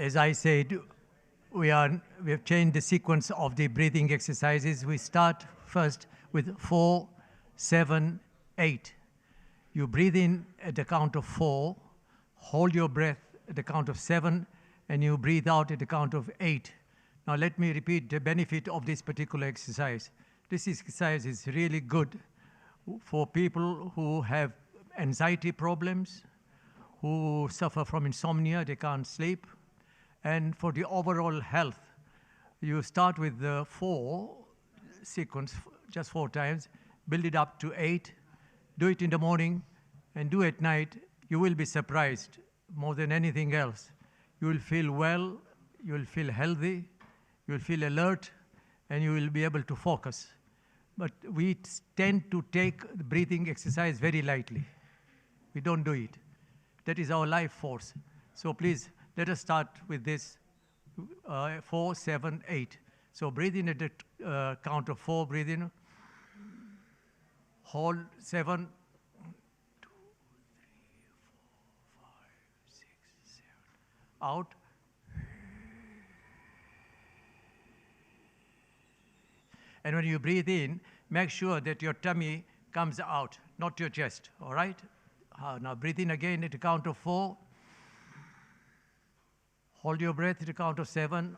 as I said, we have changed the sequence of the breathing exercises. We start first with 4, 7, 8. You breathe in at the count of 4, hold your breath at the count of 7, and you breathe out at the count of 8. Now let me repeat the benefit of this particular exercise. This exercise is really good for people who have anxiety problems, who suffer from insomnia, they can't sleep, and for the overall health. You start with the 4 sequence, just 4 times, build it up to 8, do it in the morning, and do at night. You will be surprised more than anything else. You will feel well, you will feel healthy, you will feel alert, and you will be able to focus. But we tend to take the breathing exercise very lightly. We don't do it. That is our life force. So please, let us start with this 4, 7, 8. So breathe in at the count of 4, breathe in. Hold 7, 2, 3, 4, 5, 6, 7. Out. And when you breathe in, make sure that your tummy comes out, not your chest, all right? Now breathe in again at the count of 4. Hold your breath at the count of 7.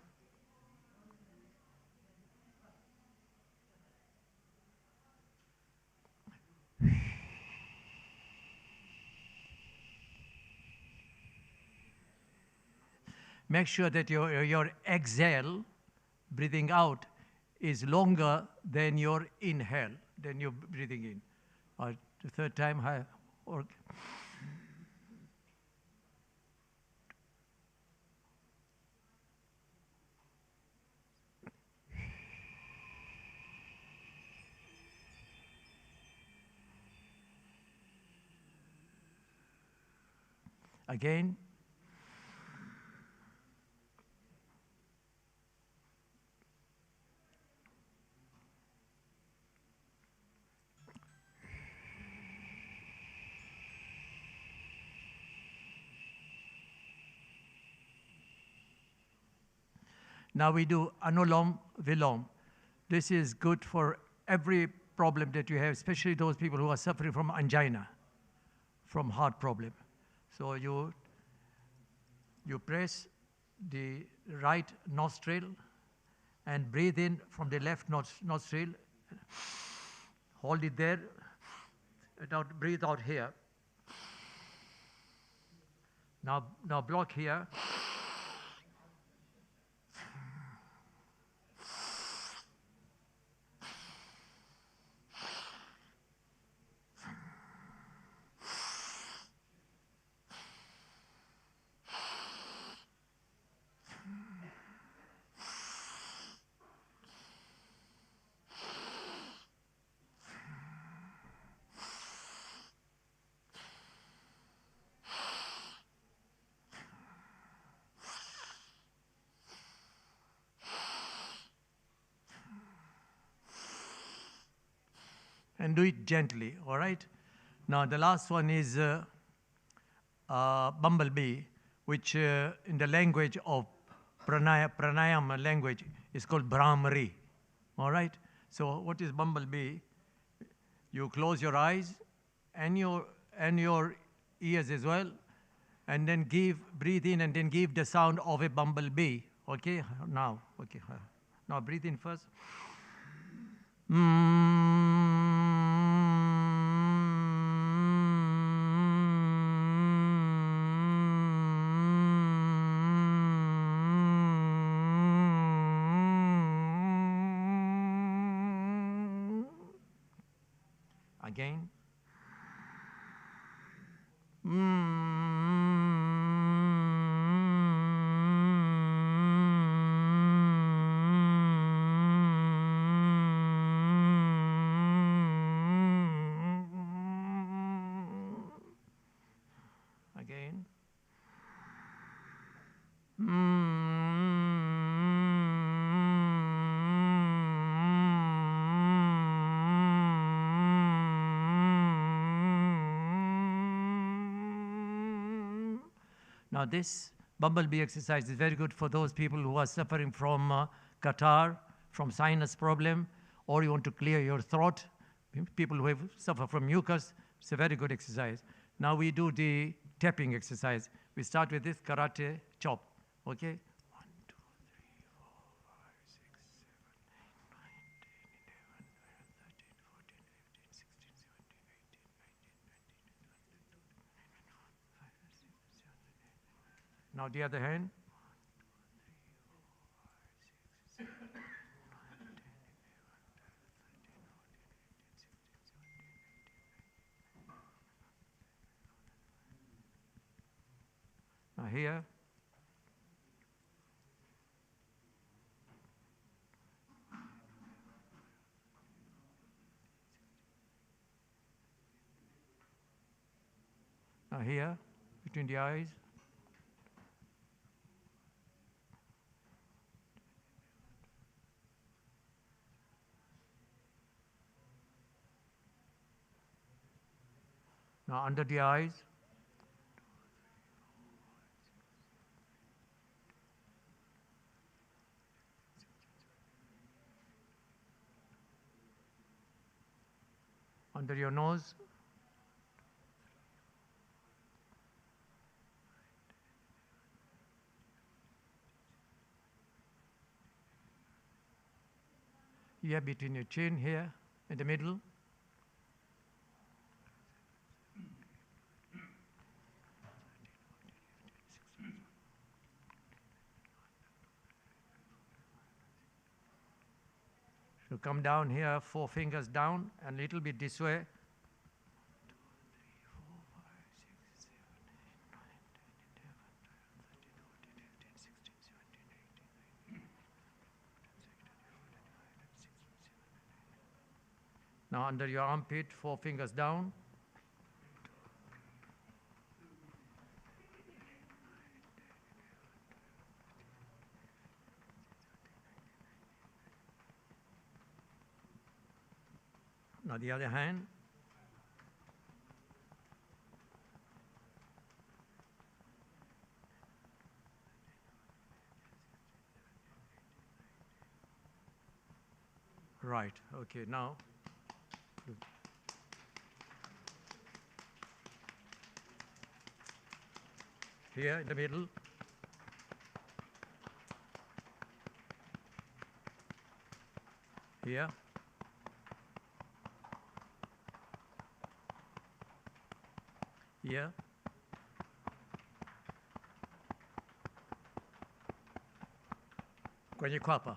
Make sure that your exhale, breathing out, is longer than your inhale, than your breathing in. The third time, again. Now we do Anulom Vilom. This is good for every problem that you have, especially those people who are suffering from angina, from heart problem. So you press the right nostril and breathe in from the left nostril. Hold it there. Now breathe out here. Now block here. And do it gently, all right? Now the last one is bumblebee, which in the language of pranayama language is called Brahmari, all right? So what is bumblebee? You close your eyes and your ears as well, and then breathe in and then give the sound of a bumblebee, okay? Now breathe in first. Again. Again. Now this bumblebee exercise is very good for those people who are suffering from catarrh, from sinus problem, or you want to clear your throat. People who suffer from mucus, it's a very good exercise. Now we do the tapping exercise. We start with this karate chop, okay? 1, 2, 3, 4, 5, 6, 7, 8, 9, 10, 11, 12, 13, 14, 15, 16, 17, 18, 19, 20, 21, 22, 23, 24, 25, 26, 27, 28. Now the other hand. Now here. Now here, between the eyes. Now under the eyes. Under your nose. Here between your chin, here in the middle. So come down here, 4 fingers down, and a little bit this way. 2, 3, 4, 5, 6, 7, 8, 9, 10, 11, 12, 13, 14, 15, 16, 17, 18, 19. Now under your armpit, 4 fingers down. Now the other hand. Right, okay, now. Here in the middle. Here. Here. Kwenye kwapa.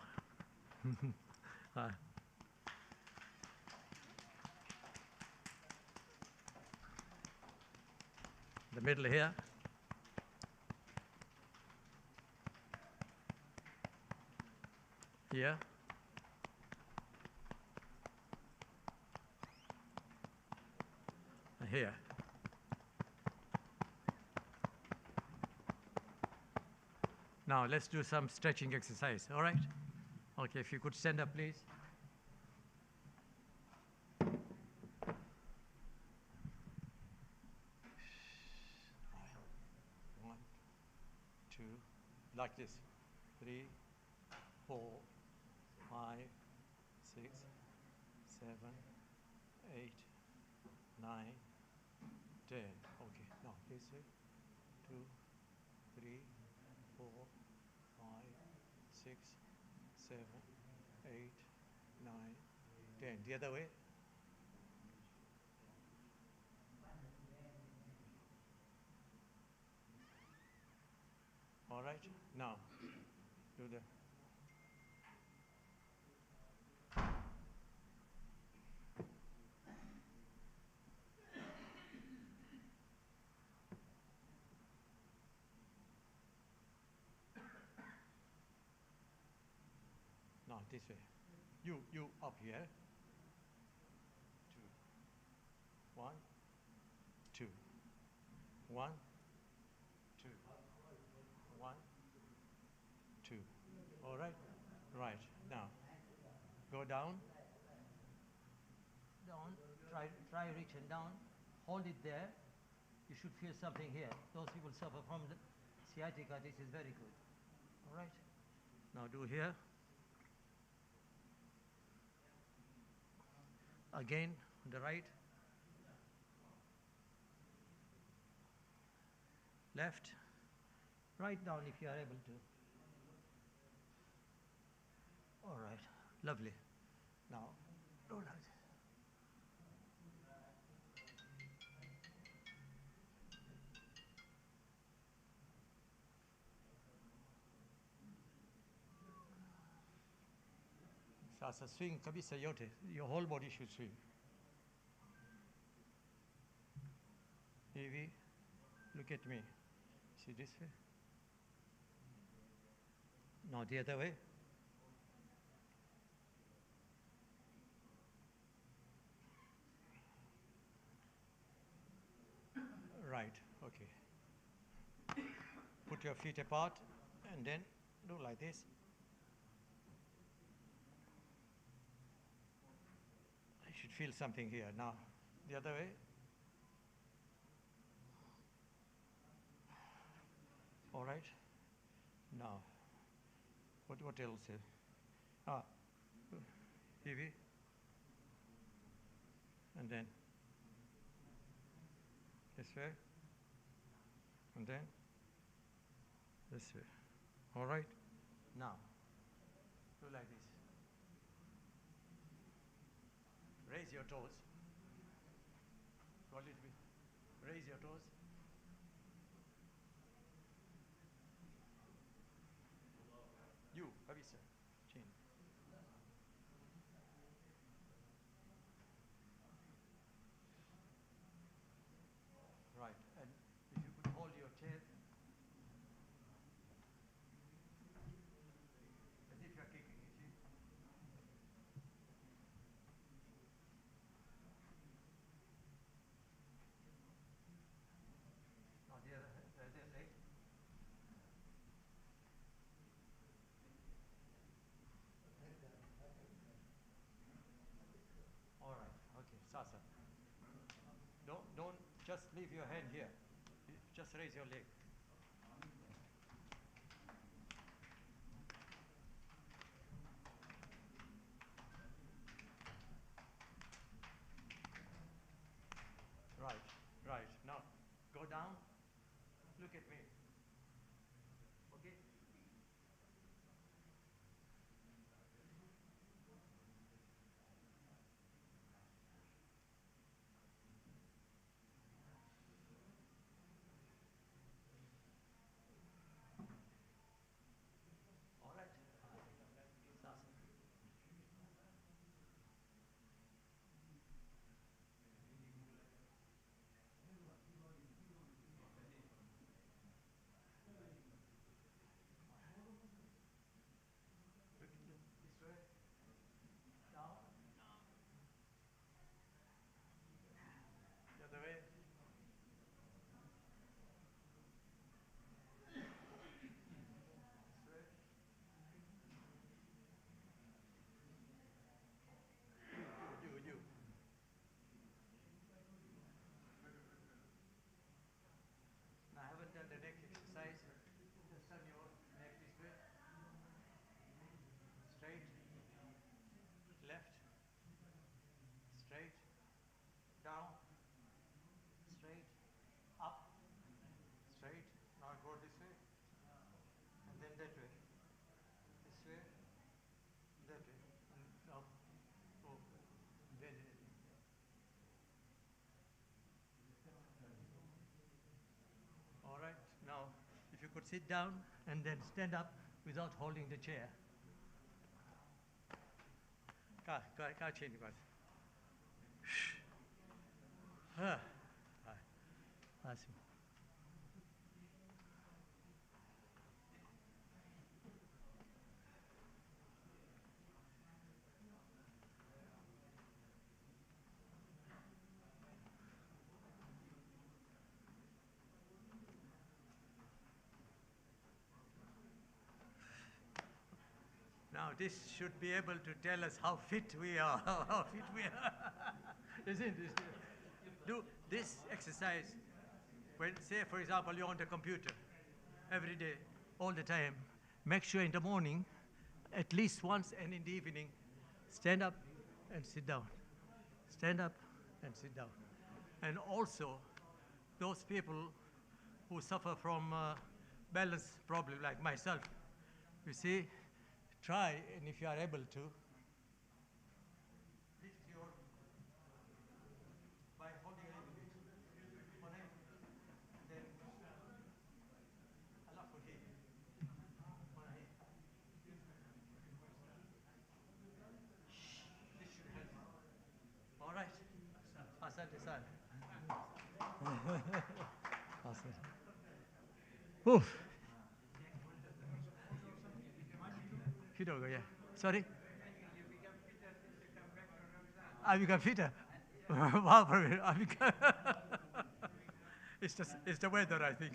The middle here. Here. And here. Now let's do some stretching exercise, all right? Okay, if you could stand up, please. One, two, like this. 3, 4, 5, 6, 7, 8, 9, 10. Okay, now this way. 2, 3, 4, 5, 6, 7, 8, 9, 10. The other way. All right, now do the. Now this way. You up here. 2, 1, 2, 1, 2, 1, 2. All right? Right. Now, go down. Down. Try reaching down. Hold it there. You should feel something here. Those people suffer from the sciatica, this is very good. All right. Now do here. Again, on the right. Left. Right down if you are able to. All right. Lovely. Now, do like this. Sasa swing kabisa yote. Your whole body should swing. Hivi, look at me. See this way? No, the other way. Right, okay. Put your feet apart and then do like this. I should feel something here. Now, the other way. All right. Now, what else? Heavy. And then this way. And then this way. All right. Now, do like this. Raise your toes. Go a little bit. Raise your toes. You, Avisa, chin. Right, and if you could hold your chair as if you're kicking, you see. Now the other leg. All right, okay, Sasa. Don't just leave your hand here. Just raise your leg. Right, right. Now, go down. Look at me. Okay? All right. Sasa. This way. Down. The other way. This way. You. Now, I haven't done the neck exercise. Just turn your neck this way. Straight. Left. Straight. Down. Straight. Up. Straight. Now go this way. And then that way. This way. That way. And now go. Then. All right. Now, if you could sit down and then stand up without holding the chair. Ka change guys. Awesome. Now this should be able to tell us how fit we are, how fit we are. Isn't it? Do this exercise when, say, for example, you're on the computer every day, all the time. Make sure in the morning, at least once, and in the evening, stand up and sit down. Stand up and sit down. And also, those people who suffer from balance problem like myself, you see, try, and if you are able to, lift your, by holding a little bit, on it, then Allah forgive you. This should help you. All right. Asante sana. Oof. Kidogo, yeah. Sorry? I become fitter. Wow, I become it's the weather, I think.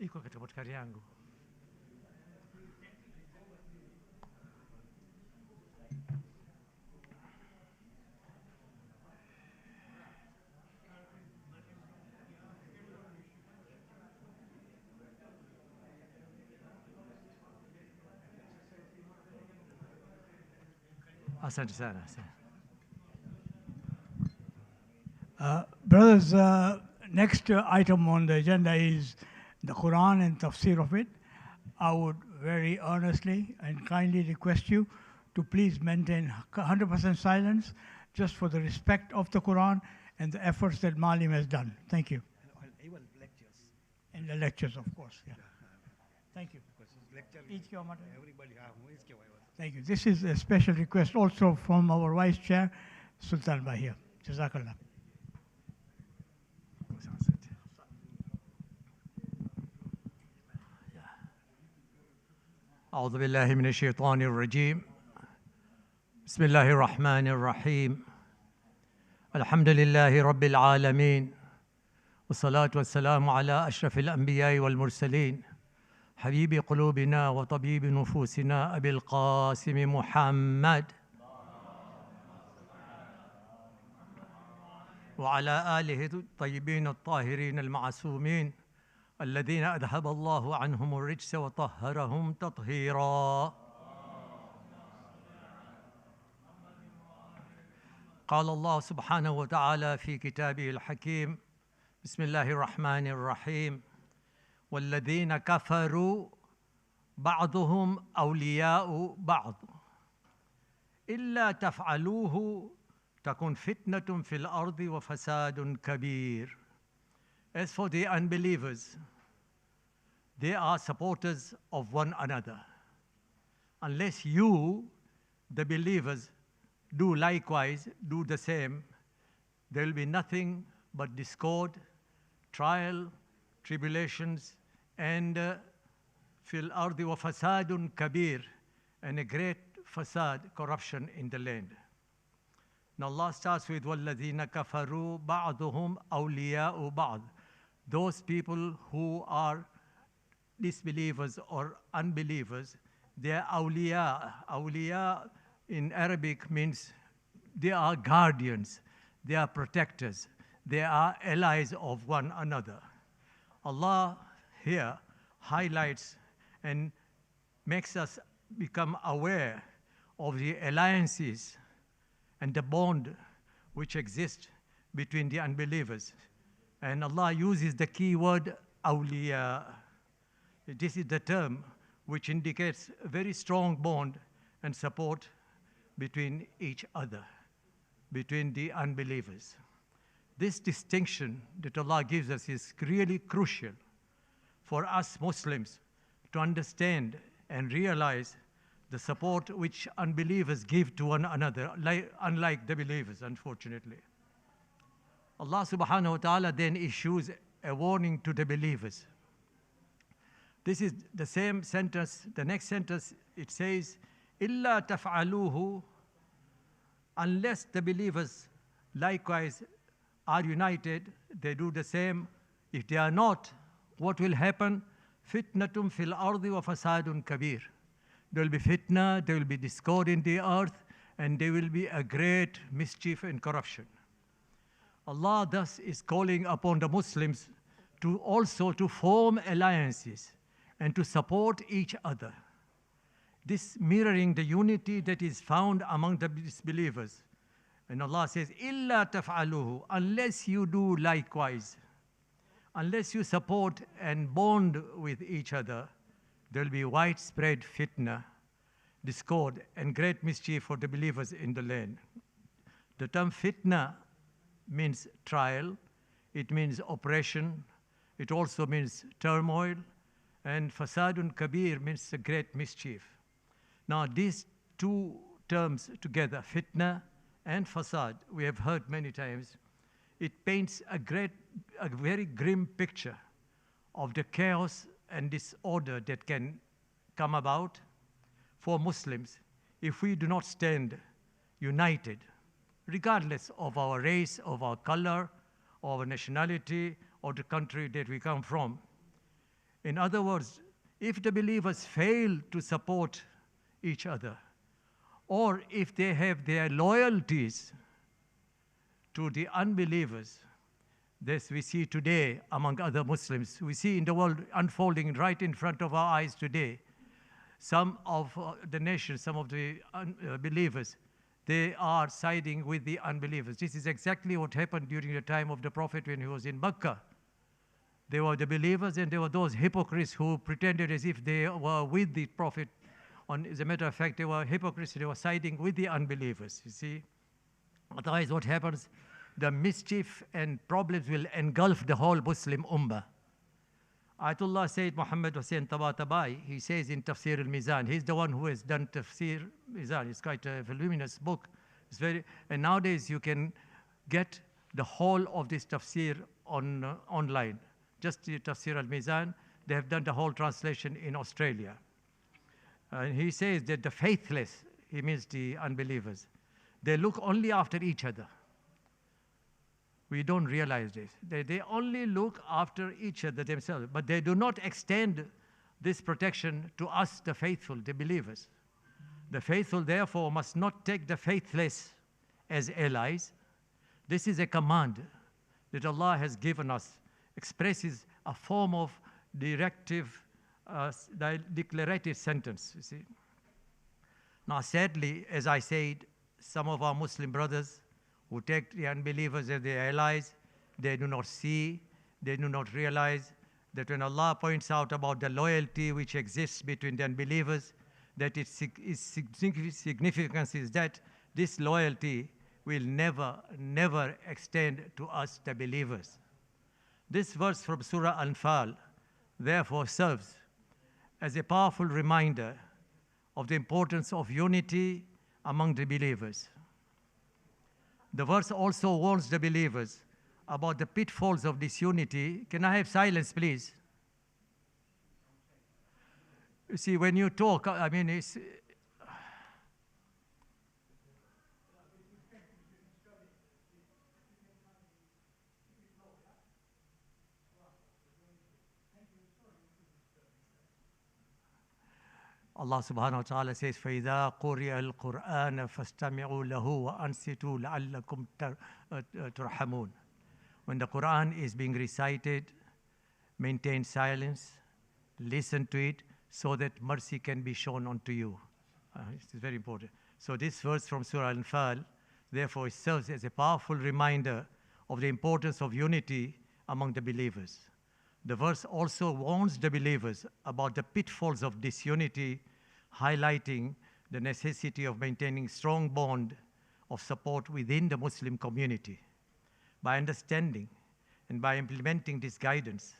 Iko katika motkari yangu. Asante sana. Brothers, next item on the agenda is the Quran and tafsir of it. I would very earnestly and kindly request you to please maintain 100% silence just for the respect of the Quran and the efforts that Malim has done. Thank you. Even lectures. And the lectures, of course. Yeah. Thank you. Everybody have. Thank you. This is a special request also from our Vice Chair, Sultan Bahir. Jazakallah. أعوذ بالله من الشيطان الرجيم بسم الله الرحمن الرحيم الحمد لله رب العالمين والصلاة والسلام على أشرف الأنبياء والمرسلين حبيب قلوبنا وطبيب نفوسنا أبي القاسم محمد وعلى آله الطيبين الطاهرين المعصومين الذين أذهب الله عنهم الرجس وطهرهم تطهيرا. قال الله سبحانه وتعالى في كتابه الحكيم بسم الله الرحمن الرحيم والذين كفروا بعضهم أولياء بعض إلا تفعلوه تكن فتنة في الأرض وفساد كبير. As for the unbelievers, they are supporters of one another. Unless you, the believers, do likewise, do the same, there will be nothing but discord, trial, tribulations, and fil ardi wa fasadun kabir, and a great fasad, corruption in the land. Now Allah starts with وَالَّذِينَ كَفَرُوا بَعْضُهُمْ أَوْلِيَاءُ بَعْضٍ. Those people who are disbelievers or unbelievers, they are awliya. Awliya in Arabic means they are guardians, they are protectors, they are allies of one another. Allah here highlights and makes us become aware of the alliances and the bond which exists between the unbelievers. And Allah uses the key word awliya. This is the term which indicates a very strong bond and support between each other, between the unbelievers. This distinction that Allah gives us is really crucial for us Muslims to understand and realize the support which unbelievers give to one another, unlike the believers, unfortunately. Allah subhanahu wa ta'ala then issues a warning to the believers. This is the same sentence, the next sentence, it says, إِلَّا تَفْعَلُوهُ, unless the believers likewise are united, they do the same. If they are not, what will happen? فِتْنَةٌ فِي الْأَرْضِ وَفَسَادٌ كَبِيرٌ. There will be fitna, there will be discord in the earth, and there will be a great mischief and corruption. Allah thus is calling upon the Muslims to also to form alliances and to support each other. This mirroring the unity that is found among the disbelievers. And Allah says, "Illa taf'aluhu," unless you do likewise, unless you support and bond with each other, there will be widespread fitna, discord, and great mischief for the believers in the land. The term fitna means trial, it means oppression, it also means turmoil, and fasadun kabir means a great mischief. Now these two terms together, fitna and fasad, we have heard many times, it paints a very grim picture of the chaos and disorder that can come about for Muslims if we do not stand united, regardless of our race, of our color, of our nationality, or the country that we come from. In other words, if the believers fail to support each other, or if they have their loyalties to the unbelievers, this we see today among other Muslims. We see in the world unfolding right in front of our eyes today. Some of the nations, some of the believers, they are siding with the unbelievers. This is exactly what happened during the time of the Prophet when he was in Mecca. There were the believers and there were those hypocrites who pretended as if they were with the Prophet. As a matter of fact, they were hypocrites, they were siding with the unbelievers, you see. Otherwise, what happens? The mischief and problems will engulf the whole Muslim Ummah. Ayatollah Sayyid Muhammad Hussain Tabatabai, he says in Tafsir al-Mizan, he's the one who has done Tafsir Mizan. It's quite a voluminous book. And nowadays you can get the whole of this Tafsir online. Just the Tafsir al-Mizan, they have done the whole translation in Australia. And he says that the faithless, he means the unbelievers, they look only after each other. We don't realize this. They only look after each other themselves, but they do not extend this protection to us, the faithful, the believers. The faithful, therefore, must not take the faithless as allies. This is a command that Allah has given us, expresses a form of directive, declarative sentence, you see. Now, sadly, as I said, some of our Muslim brothers who take the unbelievers as their allies, they do not see, they do not realize that when Allah points out about the loyalty which exists between the unbelievers, that its significance is that this loyalty will never extend to us, the believers. This verse from Surah Al-Anfal, therefore, serves as a powerful reminder of the importance of unity among the believers. The verse also warns the believers about the pitfalls of disunity. Can I have silence, please? You see, when you talk, I mean, it's... Allah subhanahu wa ta'ala says, فَإِذَا قُرِئَ الْقُرْآنَ فَاسْتَمِعُوا لَهُ وَأَنْصِتُوا لَعَلَّكُمْ تُرْحَمُونَ. When the Quran is being recited, maintain silence, listen to it, so that mercy can be shown unto you. This is very important. So this verse from Surah Al-Anfal, therefore, it serves as a powerful reminder of the importance of unity among the believers. The verse also warns the believers about the pitfalls of disunity, highlighting the necessity of maintaining strong bond of support within the Muslim community. By understanding and by implementing this guidance,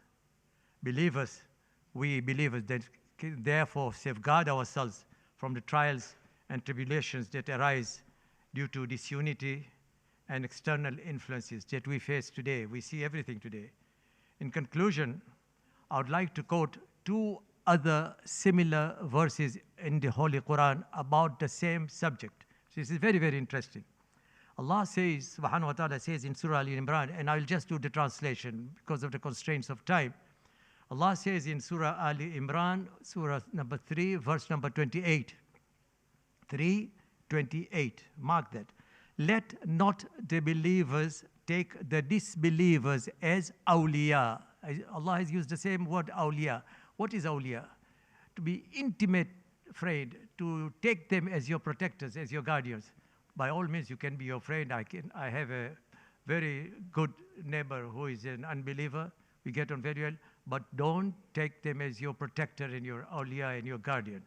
we believers that can therefore safeguard ourselves from the trials and tribulations that arise due to disunity and external influences that we face today. We see everything today. In conclusion, I would like to quote two other similar verses in the Holy Quran about the same subject. This is very, very interesting. Allah says, subhanahu wa ta'ala says in Surah Al-Imran, and I'll just do the translation because of the constraints of time. Allah says in Surah Al-Imran, Surah number 3, verse number 28. 3, 28. Mark that. Let not the believers take the disbelievers as awliya. Allah has used the same word awliya. What is awliya? To be intimate friend, to take them as your protectors, as your guardians. By all means, you can be your friend. I have a very good neighbor who is an unbeliever. We get on very well. But don't take them as your protector and your awliya and your guardian.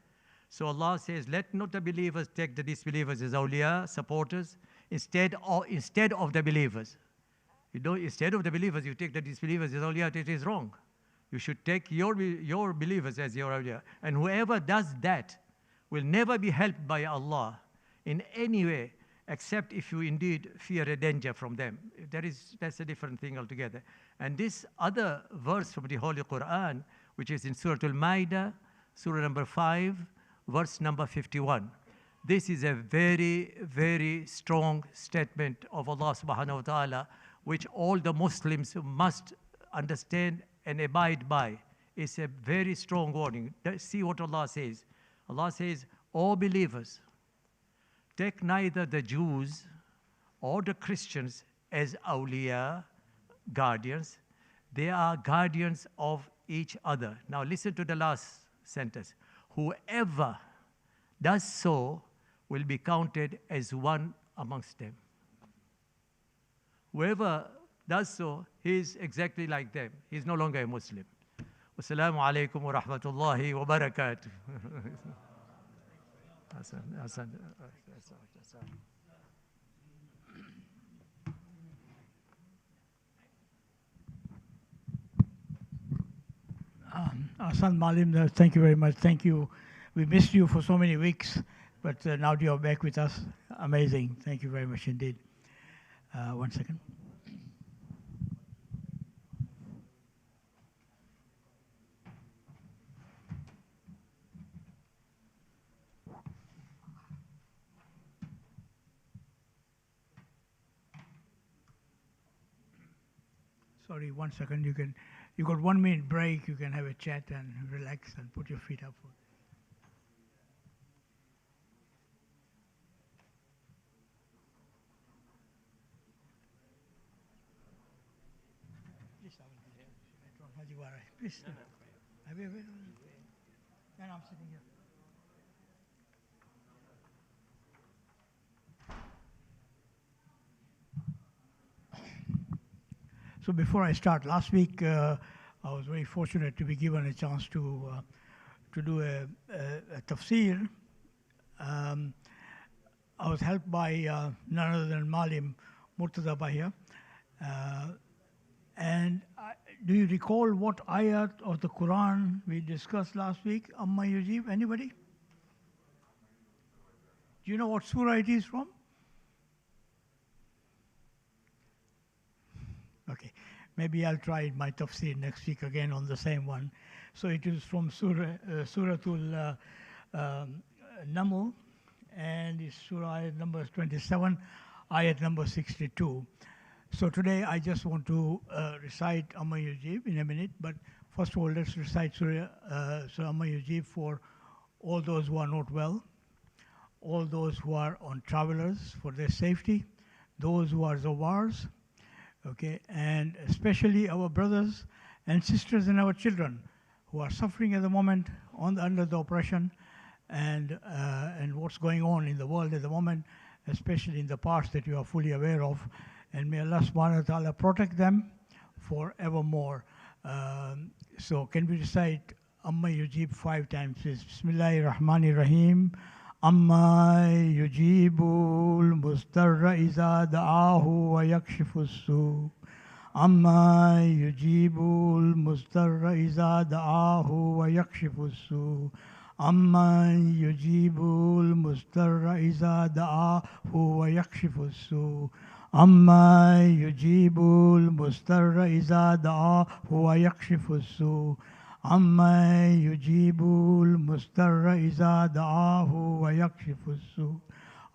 So Allah says, let not the believers take the disbelievers as awliya, supporters, instead of the believers. Instead of the believers, you take the disbelievers as awliya. It is wrong. You should take your believers as your awliya. And whoever does that will never be helped by Allah in any way, except if you indeed fear a danger from them. That's a different thing altogether. And this other verse from the Holy Quran, which is in Surah Al-Ma'idah, Surah number 5, verse number 51. This is a very, very strong statement of Allah subhanahu wa ta'ala, which all the Muslims must understand and abide by. It's a very strong warning. See what Allah says. Allah says, "O believers, take neither the Jews or the Christians as awliya, guardians. They are guardians of each other." Now listen to the last sentence. Whoever does so will be counted as one amongst them. Whoever does so, he is exactly like them. He is no longer a Muslim. Wassalamu alaikum wa rahmatullahi wa barakatuh. Hassan Malim, thank you very much. Thank you. We missed you for so many weeks, but now you're back with us. Amazing. Thank you very much indeed. 1 second. Sorry, 1 second. You got 1 minute break. You can have a chat and relax and put your feet up. Please. No, I'm sitting here. So before I start, last week I was very fortunate to be given a chance to do a tafsir. I was helped by none other than Malim Murtaza Bahia. Do you recall what ayat of the Quran we discussed last week? Amma Yujib, anybody? Do you know what surah it is from? Okay, maybe I'll try my tafsir next week again on the same one. So it is from Suratul Naml, and it's surah ayat number 27, ayat number 62. So today I just want to recite Amma Yujib in a minute, but first of all let's recite Surah Amma Yujib for all those who are not well, all those who are on travelers for their safety, those who are zawars, okay, and especially our brothers and sisters and our children who are suffering at the moment under the oppression and what's going on in the world at the moment, especially in the parts that you are fully aware of. And may Allah subhanahu wa ta'ala protect them forevermore. So can we recite Amma Yujib 5 times, please? Bismillahir Rahmanir Rahim. Amma yujibul mustarra iza da'ahu wa yakshifu su. Amma yujibul mustarra iza da'ahu wa yakshifu su. Amma yujibul mustarra iza da'ahu wa yakshifu su. Amma yujibul mustarra iza da'ahu wa yakshifu su. Amma yujibul mustarra iza da'ahu wa yakshifu su.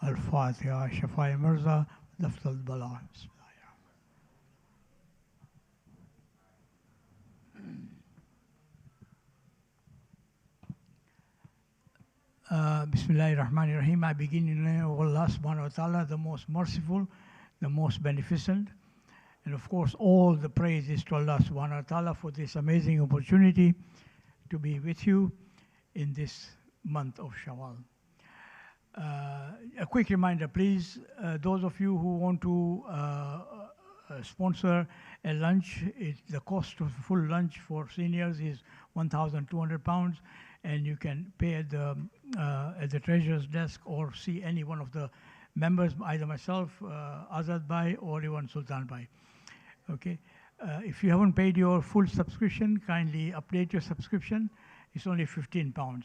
Al-Fatiha, Shafai Mirza, Daftal Bala. Bismillahir Rahmanir Rahim. I begin in the name of Allah subhanahu wa ta'ala, the most merciful, the most beneficent. And of course, all the praise is to Allah subhanahu wa ta'ala for this amazing opportunity to be with you in this month of Shawwal. A quick reminder, please, those of you who want to sponsor a lunch, the cost of full lunch for seniors is £1,200, and you can pay at the treasurer's desk or see any one of the members, either myself, Azad Bhai, or even Sultan Bhai. Okay. If you haven't paid your full subscription, kindly update your subscription. It's only £15.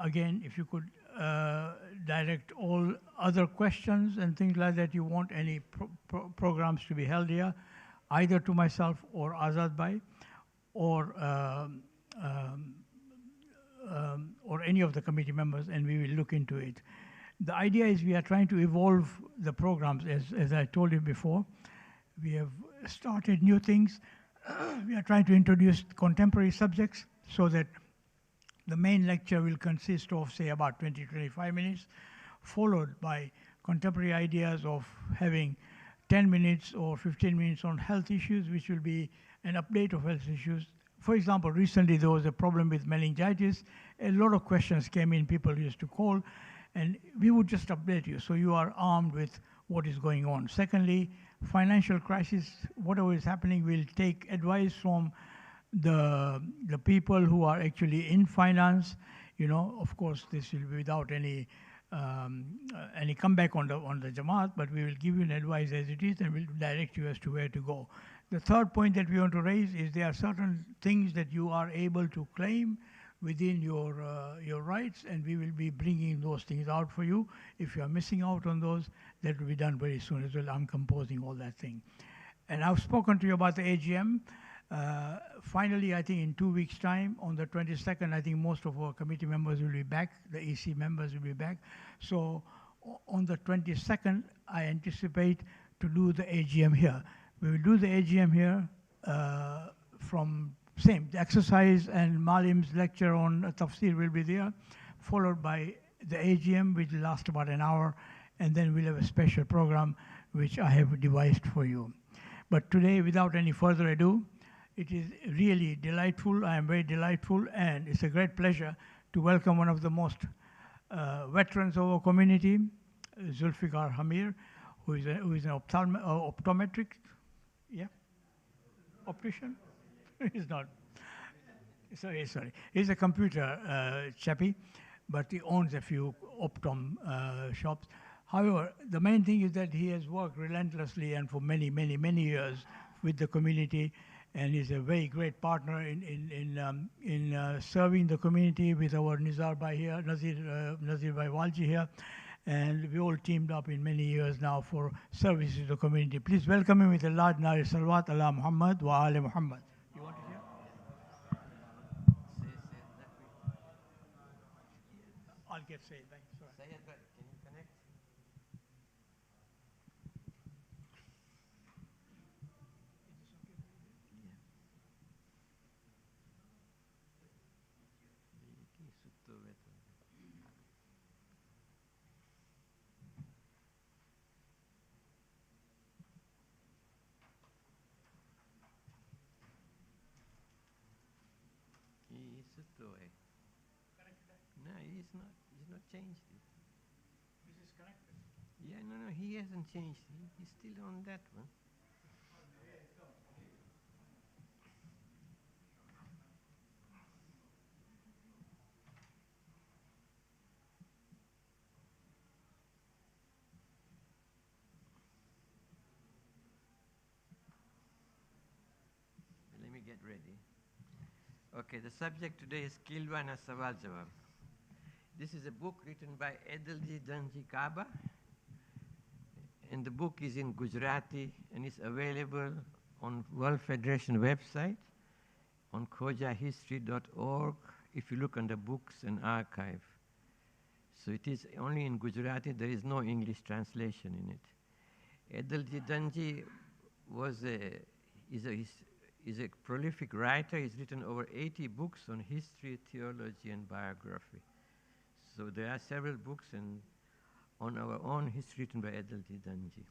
Again, if you could direct all other questions and things like that you want any programs to be held here, either to myself or Azad Bhai, or any of the committee members, and we will look into it. The idea is we are trying to evolve the programs, as I told you before. We have started new things. We are trying to introduce contemporary subjects so that the main lecture will consist of, say, about 20-25 minutes, followed by contemporary ideas of having 10 minutes or 15 minutes on health issues, which will be an update of health issues. For example, recently there was a problem with meningitis. A lot of questions came in, people used to call, and we would just update you so you are armed with what is going on. Secondly, financial crisis, whatever is happening, we'll take advice from the people who are actually in finance. You know, of course, this will be without any comeback on the Jamaat, but we will give you an advice as it is and we'll direct you as to where to go. The third point that we want to raise is there are certain things that you are able to claim within your rights, and we will be bringing those things out for you. If you are missing out on those, that will be done very soon as well. I'm composing all that thing. And I've spoken to you about the AGM. Finally, I think in 2 weeks' time, on the 22nd, I think most of our committee members will be back, the EC members will be back. So on the 22nd, I anticipate to do the AGM here. We will do the AGM here from same, the exercise and Malim's lecture on tafsir will be there, followed by the AGM, which will last about an hour, and then we'll have a special program which I have devised for you. But today, without any further ado, it is really delightful. I am very delightful, and it's a great pleasure to welcome one of the most veterans of our community, Zulfiqar Hameer, who is an optometric, yeah, optician. He's not. Sorry. He's a computer chappy, but he owns a few optom shops. However, the main thing is that he has worked relentlessly and for many years with the community, and he's a very great partner in serving the community with our Nazir Bhai Walji here. And we all teamed up in many years now for services to the community. Please welcome him with a large Nari Salawat ala Muhammad wa ala Muhammad. You want to hear? I'll get Sayyid. Thanks. Sayyid, can you connect? No, he's not changed it. This is connected. Yeah, no, he hasn't changed it. He's still on that one. Let me get ready. Okay, the subject today is Kilwa na Sawal Jawab. This is a book written by Edilji Danji Kaba, and the book is in Gujarati and is available on World Federation website on khojahistory.org if you look under books and archive. So it is only in Gujarati, there is no English translation in it. Edilji Danji is a prolific writer. He's written over 80 books on history, theology, and biography. So there are several books and on our own history written by Adalji Danji.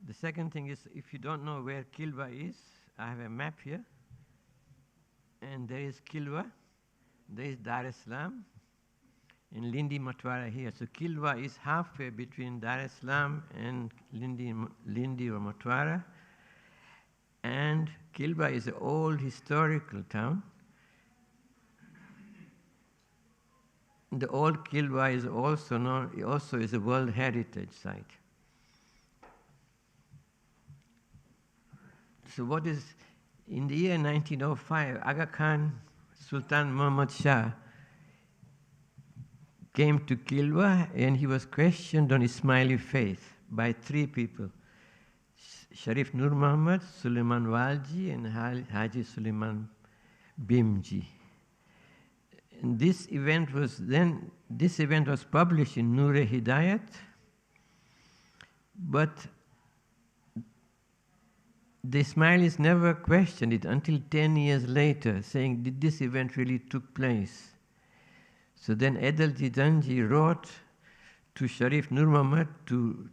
The second thing is, if you don't know where Kilwa is, I have a map here. And there is Kilwa, there is Dar es Salaam, and Lindi Matwara here. So Kilwa is halfway between Dar es Salaam and Lindi or Matwara. And Kilwa is an old historical town. The old Kilwa is also known, also is a World Heritage Site. So what is, in the year 1905, Aga Khan Sultan Muhammad Shah came to Kilwa and he was questioned on Ismaili faith by three people, Sharif Nur Muhammad, Suleiman Walji, and Haji Suleiman Bimji. And this event was published in Noor-e-Hidayat, but the Ismailis never questioned it until 10 years later, saying, did this event really took place? So then Adalji Danji wrote to Sharif Nur Muhammad to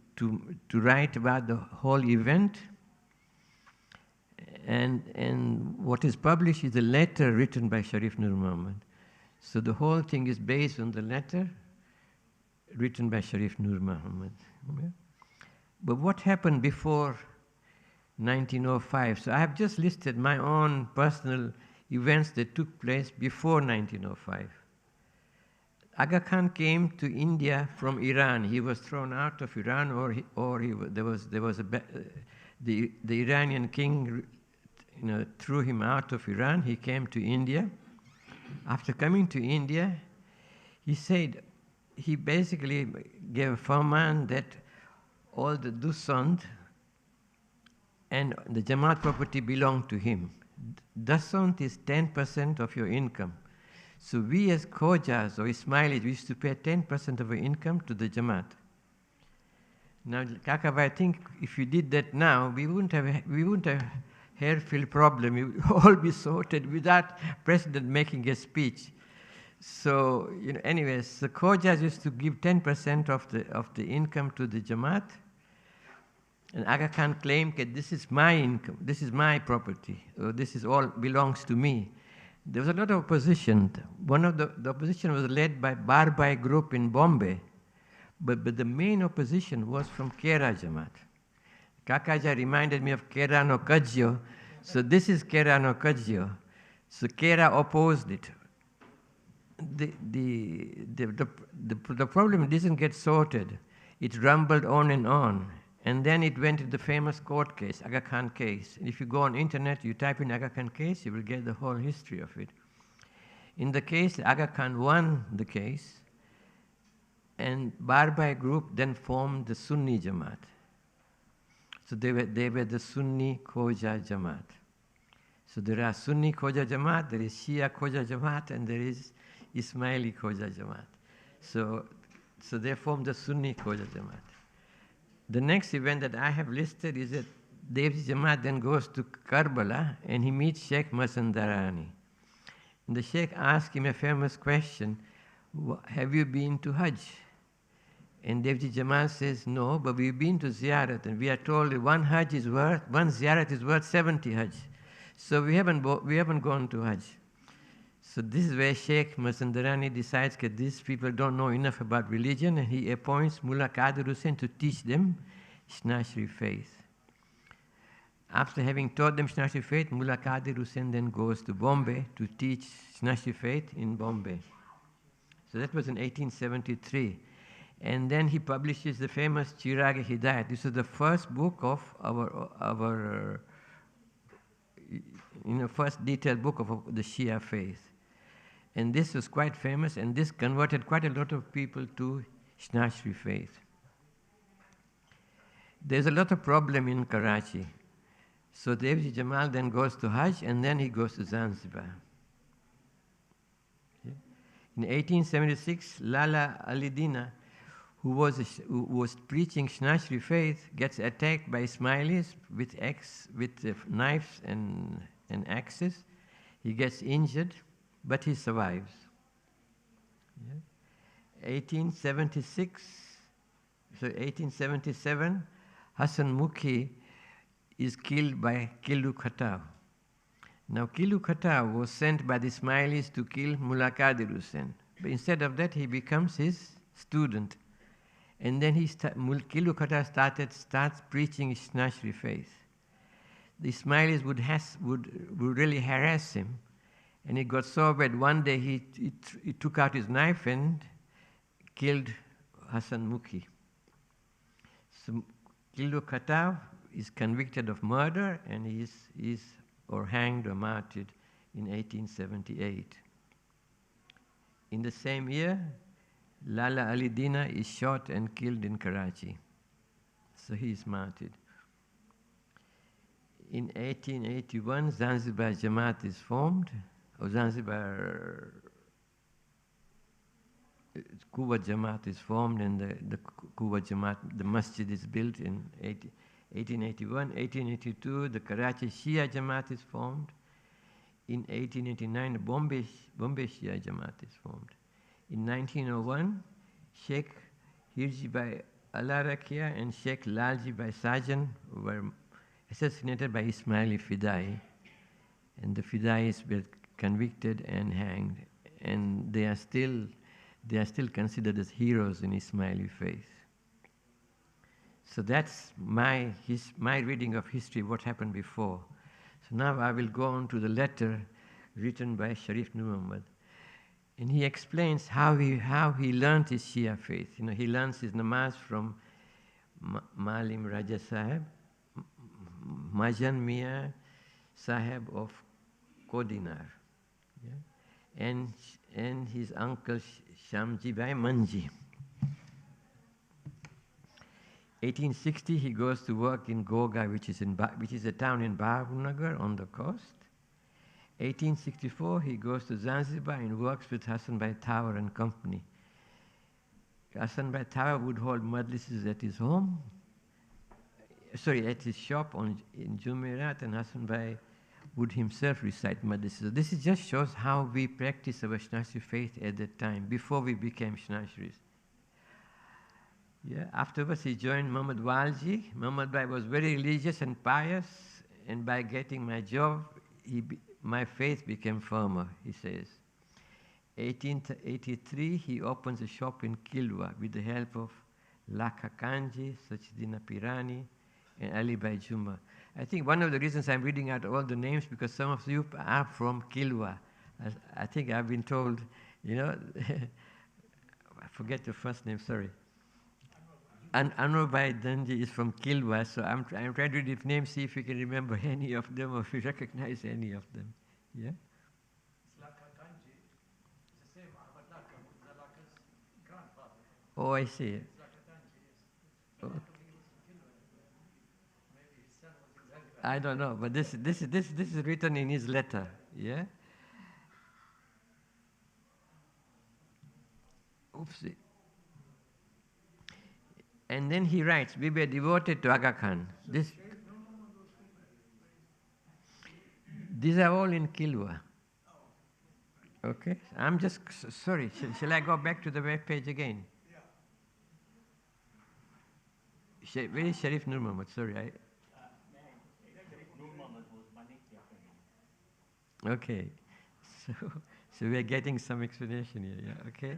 write about the whole event. And what is published is a letter written by Sharif Nur Muhammad. So the whole thing is based on the letter written by Sharif Nur Muhammad. But what happened before 1905? So I have just listed my own personal events that took place before 1905. Aga Khan came to India from Iran. He was thrown out of Iran, the Iranian king, threw him out of Iran. He came to India. After coming to India, he said, he basically gave a firman that all the Dusand and the Jamaat property belonged to him. Dasant is 10% of your income. So we as Khojas or Ismailis, we used to pay 10% of our income to the Jamaat. Now, Kakab, I think if you did that now, we wouldn't have hair-filled problem. We would all be sorted without president making a speech. So, anyways, the Khojas used to give 10% of the income to the Jamaat. And Aga Khan claimed that this is my income, this is my property, or this is all belongs to me. There was a lot of opposition. One of the opposition was led by Barbai group in Bombay, but the main opposition was from Kera Jamaat. Kakaja reminded me of Kera no Kajio, so this is Kera no Kajio. So Kera opposed it. The problem didn't get sorted. It rumbled on, and then it went to the famous court case, Aga Khan case. And if you go on internet, you type in Aga Khan case, you will get the whole history of it. In the case, Aga Khan won the case, and Barbai group then formed the Sunni Jamaat. So they were the Sunni Khoja Jamaat. So there are Sunni Khoja Jamaat, there is Shia Khoja Jamaat, and there is Ismaili Khoja Jamaat. So they formed the Sunni Khoja Jamaat. The next event that I have listed is that Devji Jamaat then goes to Karbala and he meets Sheikh Mazandarani. And the Sheikh asks him a famous question, have you been to Hajj? And Devji Jamaat says, no, but we've been to Ziyarat, and we are told that one Ziyarat is worth 70 Hajj. So we haven't gone to Hajj. So this is where Sheikh Mazandarani decides that these people don't know enough about religion, and he appoints Mullah Qadir Hussain to teach them Shnashri faith. After having taught them Shnashri faith, Mullah Qadir Hussain then goes to Bombay to teach Shnashri faith in Bombay. So that was in 1873. And then he publishes the famous Chirag-e-Hidayat. This is the first book of our first detailed book of the Shia faith. And this was quite famous, and this converted quite a lot of people to Shnashri faith. There's a lot of problem in Karachi. So Devji Jamal then goes to Hajj, and then he goes to Zanzibar. In 1876, Lala Ali Dina, who was preaching Shnashri faith, gets attacked by Ismailis with knives and axes. He gets injured, but he survives. Yeah. 1876, so 1877, Hassan Mukhi is killed by Kilu Khattab. Now, Kilu Khattab was sent by the Ismailis to kill Mullah Qadir Hussain. But instead of that, he becomes his student. And then Kilu Khattab starts preaching Ishnashri faith. The Ismailis would really harass him. And it got so bad, one day he took out his knife and killed Hassan Mukhi. So Kilu Khattab is convicted of murder and he is hanged or martyred in 1878. In the same year, Lala Ali Dina is shot and killed in Karachi. So he is martyred. In 1881, Zanzibar Jamaat is formed, or Zanzibar Kuwa Jamaat is formed, and the Kuwa Jamaat, the masjid is built in 1881. 1882, the Karachi Shia Jamaat is formed. In 1889, the Bombay Shia Jamaat is formed. In 1901, Sheikh Hirji Bhai Alarakia and Sheikh Lalji Bhai Sajan were assassinated by Ismaili Fidai, and the Fidais were convicted and hanged, and they are still considered as heroes in Ismaili faith. So that's my reading of history, what happened before. So now I will go on to the letter written by Sharif Nur Muhammad. And he explains how he learned his Shia faith. You know, he learns his namaz from Malim Raja Sahib, Majan Mia Sahib of Kodinar, yeah? and his uncle Shamji Bhai Manji. 1860, he goes to work in Goga, which is a town in Bahabnagar on the coast. 1864, he goes to Zanzibar and works with Hassan Bhai Tower and company. Hassan Bhai Tower would hold majlises at his home, at his shop in Jumeirah, and Hassan Bhai would himself recite majlises. So this just shows how we practiced our Shnashri faith at that time, before we became Shnashris. Yeah. Afterwards, he joined Muhammad Walji. Muhammad Bhai was very religious and pious, and by getting my job, my faith became firmer, he says. 1883, he opens a shop in Kilwa with the help of Lakha Kanji, Sachdina Pirani, and Ali Bhai Juma. I think one of the reasons I'm reading out all the names, because some of you are from Kilwa. I think I've been told, you know, I forget your first name, sorry. Anwar Bhai Danji is from Kilwa, so I'm trying to read his name, see if you can remember any of them or if you recognize any of them. Yeah? Oh, I see. Oh. I don't know, but this is written in his letter. Yeah. Oopsie. And then he writes, we were devoted to Aga Khan. These are all in Kilwa. Okay? I'm just, sorry, shall I go back to the web page again? Yeah. Where is Sharif Nur Muhammad? Sorry. Okay. So we are getting some explanation here, yeah, okay?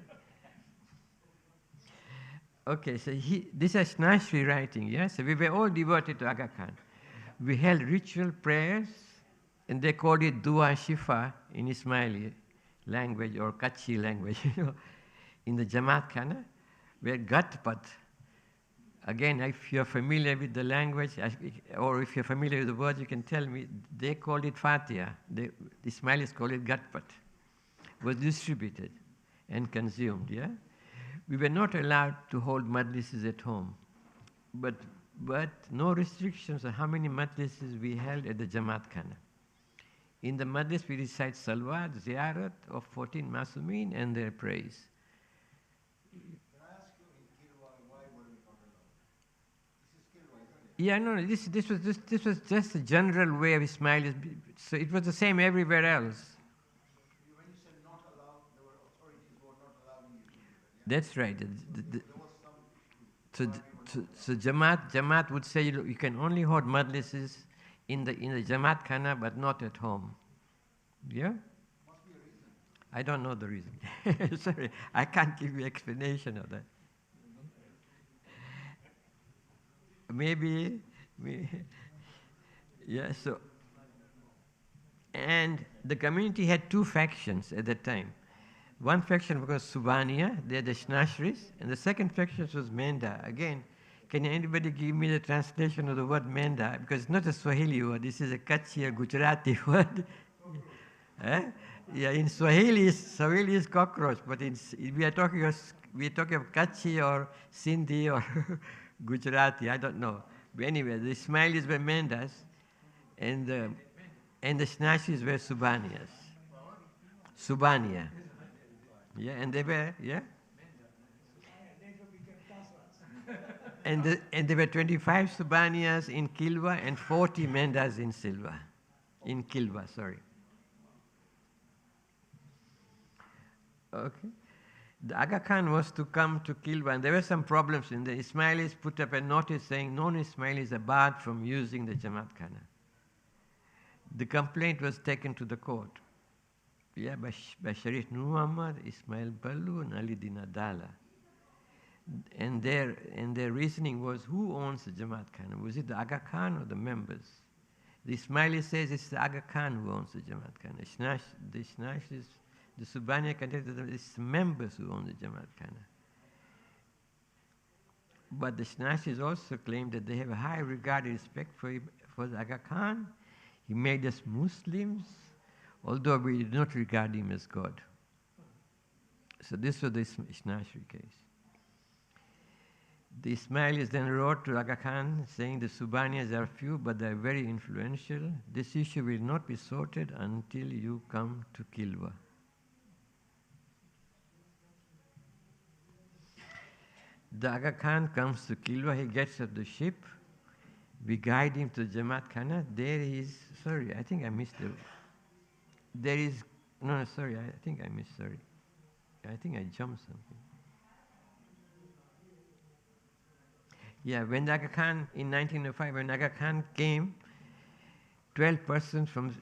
Okay, so this is Shnashri writing, yeah? So we were all devoted to Aga Khan. We held ritual prayers, and they called it Dua Shifa in Ismaili language or Kutchi language, you know, in the Jamaat Khana, where Gatpat, again, if you're familiar with the language, or if you're familiar with the words, you can tell me, they called it Fatiha. The Ismailis call it Gatpat, was distributed and consumed, yeah? We were not allowed to hold majlises at home, but no restrictions on how many majlises we held at the Jamaat Khana. In the majlis, we recite Salawat, Ziyarat of 14 Masumeen and their praise. Can I ask you in Kilwa, why were we not allowed? This is Kilwa, isn't it? Yeah, no, this was just a general way of Ismailis. So it was the same everywhere else. When you said not allowed, there were authorities who were not allowing you to do That's right. So Jamaat would say you can only hold majlises in the Jamaat Khana, but not at home. Yeah? I don't know the reason. Sorry, I can't give you explanation of that. Maybe, yeah, so, and the community had two factions at that time. One faction was Subania, they're the Shnashris, and the second faction was Menda. Again, can anybody give me the translation of the word Menda? Because it's not a Swahili word, this is a Kutchi, a Gujarati word. Eh? Yeah, in Swahili is cockroach, but we are talking of Kutchi or Sindhi or Gujarati, I don't know. But anyway, the Ismailis were Mendas, and the Shnashis were Subanias. Subania. Yeah, and they were, yeah? And there were 25 Subanias in Kilwa and 40 Mendas in Silva. In Kilwa, sorry. Okay. The Aga Khan was to come to Kilwa, and there were some problems. And the Ismailis put up a notice saying non-Ismailis are barred from using the Jamaat Khana. The complaint was taken to the court. Yeah, by Sharif Nur Muhammad, Ismail Ballu, and Ali Din Adala. And their reasoning was, who owns the Jamaat Khana? Was it the Aga Khan or the members? The Ismaili says it's the Aga Khan who owns the Jamaat Khana. The Shnash is, the Subania contended that it's the members who own the Jamaat Khana. But the Shnashis also claim that they have a high regard and respect for the Aga Khan. He made us Muslims, although we did not regard him as God. So this was the Shnashri case. The Ismailis then wrote to Aga Khan saying the Subanias are few, but they are very influential. This issue will not be sorted until you come to Kilwa. The Aga Khan comes to Kilwa, he gets off the ship. We guide him to Jamaat Khana. There is, sorry, I think I missed the, there is, no, sorry, I think I missed, sorry. I think I jumped something. Yeah, when Aga Khan, in 1905, when Aga Khan came, 12 persons from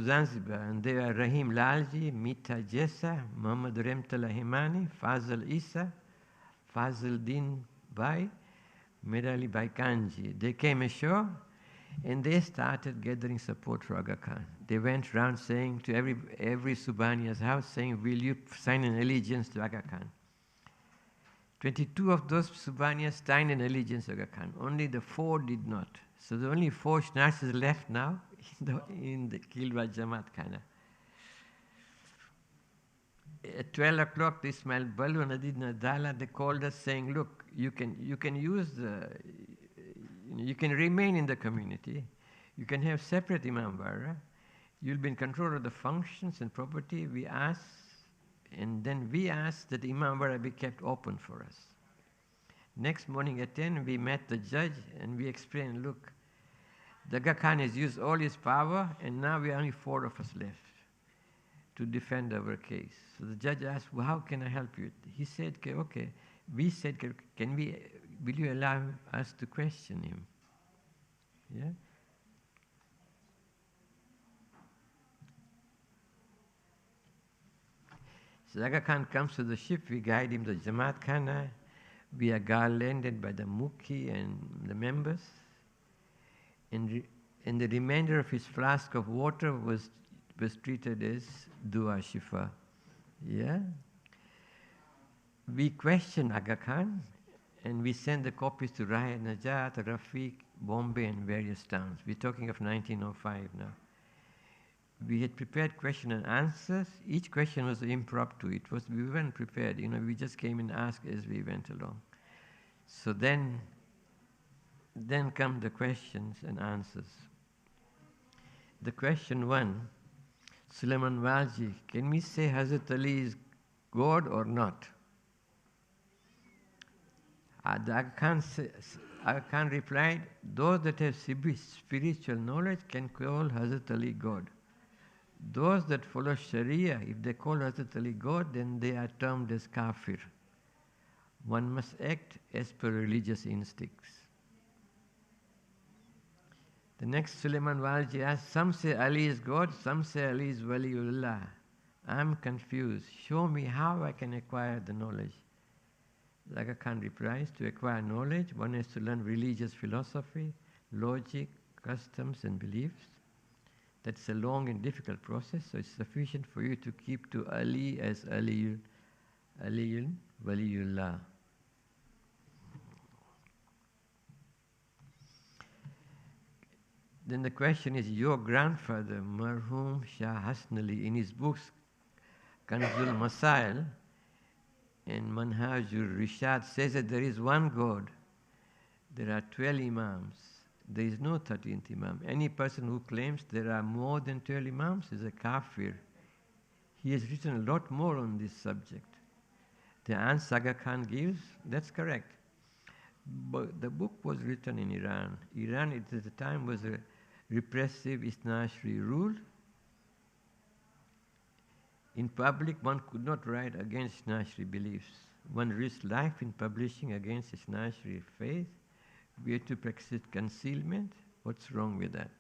Zanzibar, and they were Rahim Lalji, Mita Jessa, Muhammad Remtala Himani, Fazal Isa, Fazal Din Bai, Medali Bai Kanji. They came ashore and they started gathering support for Aga Khan. They went around saying to every Subania's house, saying, will you sign an allegiance to Aga Khan? 22 of those Subanias signed an allegiance to Aga Khan. Only the 4 did not. So the only 4 Shnashis left now in the Kilwa Jamaat Khana. At 12 o'clock, the Ismail Balu and Adid Nadala, they called us saying, look, you can use the, you can remain in the community. You can have separate Imam Bara. You'll be in control of the functions and property. We asked, and then we asked that Imam Bara be kept open for us. Next morning at 10, we met the judge and we explained, look, the Aga Khan has used all his power and now we are only 4 of us left to defend our case. So the judge asked, well, how can I help you? He said, okay. We said, will you allow us to question him? Yeah? So Aga Khan comes to the ship, we guide him to Jamaat Khana. We are garlanded by the Mukhi and the members. And the remainder of his flask of water was treated as Dua Shifa. Yeah? We question Aga Khan and we send the copies to Raya Najat, Rafiq, Bombay and various towns. We're talking of 1905 now. We had prepared question and answers. Each question was impromptu. We weren't prepared. We just came and asked as we went along. So then come the questions and answers. The question 1, Sulaiman Walji, can we say Hazrat Ali is God or not? The Aga Khan replied, those that have spiritual knowledge can call Hazrat Ali God. Those that follow Sharia, if they call Hazrat Ali God, then they are termed as kafir. One must act as per religious instincts. The next Suleiman Walji asks, some say Ali is God, some say Ali is Waliullah. I'm confused. Show me how I can acquire the knowledge. Aga Khan replies, to acquire knowledge, one has to learn religious philosophy, logic, customs and beliefs. That's a long and difficult process, so it's sufficient for you to keep to Ali as Aliyun Waliullah. Then the question is, your grandfather, Marhum Shah Hasn Ali, in his books Kanzul Masail and Manhajul Rishad, says that there is one God. There are 12 Imams. There is no 13th Imam. Any person who claims there are more than 12 Imams is a kafir. He has written a lot more on this subject. The answer Aga Khan gives, that's correct. But the book was written in Iran. Iran at the time was a repressive Isna Ashari rule. In public, one could not write against Isna Ashari beliefs. One risked life in publishing against Isna Ashari faith. We had to practice concealment. What's wrong with that?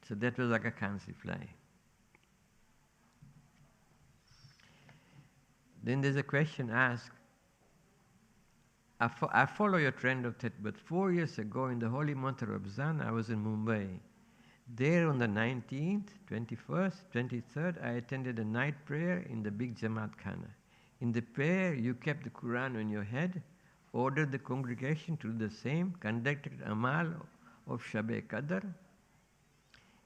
So that was Aga Khan's reply. Then there's a question asked, I follow your trend of that, but 4 years ago in the holy month of Ramzan, I was in Mumbai. There on the 19th, 21st, 23rd, I attended a night prayer in the big Jamaat Khana. In the prayer, you kept the Quran on your head, ordered the congregation to do the same, conducted amal of Shab-e Qadr.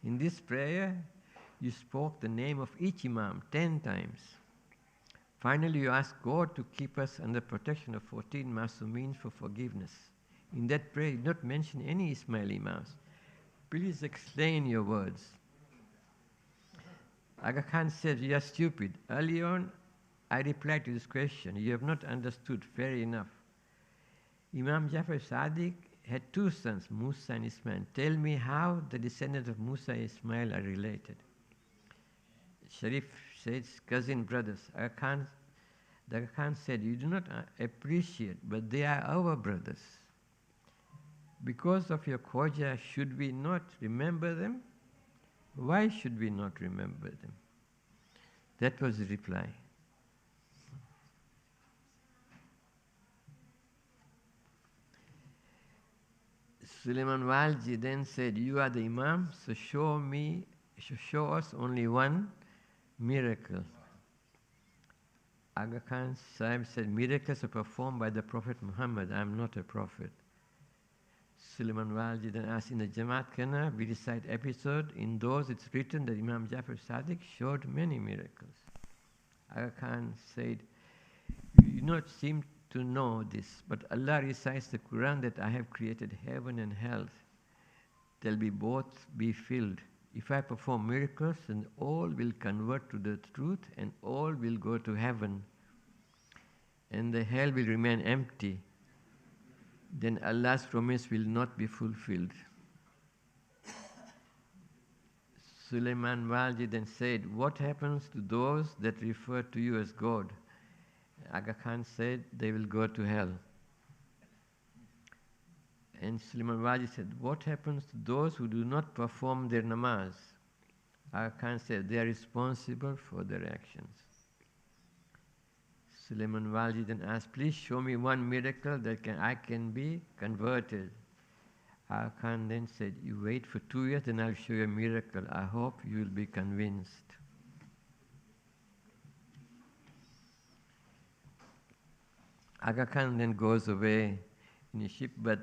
In this prayer, you spoke the name of each Imam 10 times. Finally, you asked God to keep us under protection of 14 Masumin for forgiveness. In that prayer, you did not mention any Ismaili Imams. Please explain your words. Aga Khan says, you are stupid. Early on, I replied to this question. You have not understood. Fair enough. Imam Jafar Sadiq had 2 sons, Musa and Ismail. Tell me how the descendants of Musa and Ismail are related. Sharif says, cousin brothers. Aga Khan said, you do not appreciate, but they are our brothers. Because of your Khoja, should we not remember them? Why should we not remember them? That was the reply. Suleiman Walji then said, you are the Imam, so show us only one miracle. Aga Khan Sahib said, miracles are performed by the Prophet Muhammad. I am not a prophet. Suleiman Walji then asked, in the Jamaat Khana, we recite episode. In those it's written that Imam Jafar Sadiq showed many miracles. Aga Khan said, you do not seem to know this, but Allah recites the Quran that I have created heaven and hell. They'll be both be filled. If I perform miracles, then all will convert to the truth and all will go to heaven. And the hell will remain empty. Then Allah's promise will not be fulfilled. Suleiman Walji then said, what happens to those that refer to you as God? Aga Khan said, they will go to hell. And Suleiman Walji said, what happens to those who do not perform their namaz? Aga Khan said, they are responsible for their actions. Suleiman Walji then asked, please show me one miracle that I can be converted. Aga Khan then said, you wait for 2 years, then I'll show you a miracle. I hope you will be convinced. Aga Khan then goes away in a ship, but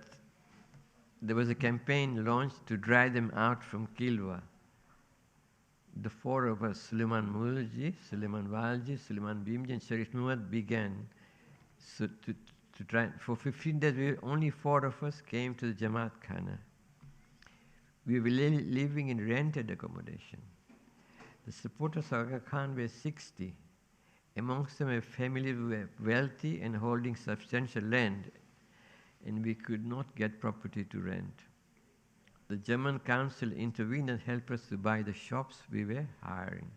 there was a campaign launched to drive them out from Kilwa. The 4 of us, Suleiman Mulji, Suleiman Walji, Suleiman Bimji, and Sharif Muhammad began to try. For 15 days, only 4 of us came to the Jamaat Khana. We were living in rented accommodation. The supporters of Aga Khan were 60. Amongst them, a family who were wealthy and holding substantial land, and we could not get property to rent. The German council intervened and helped us to buy the shops we were hiring.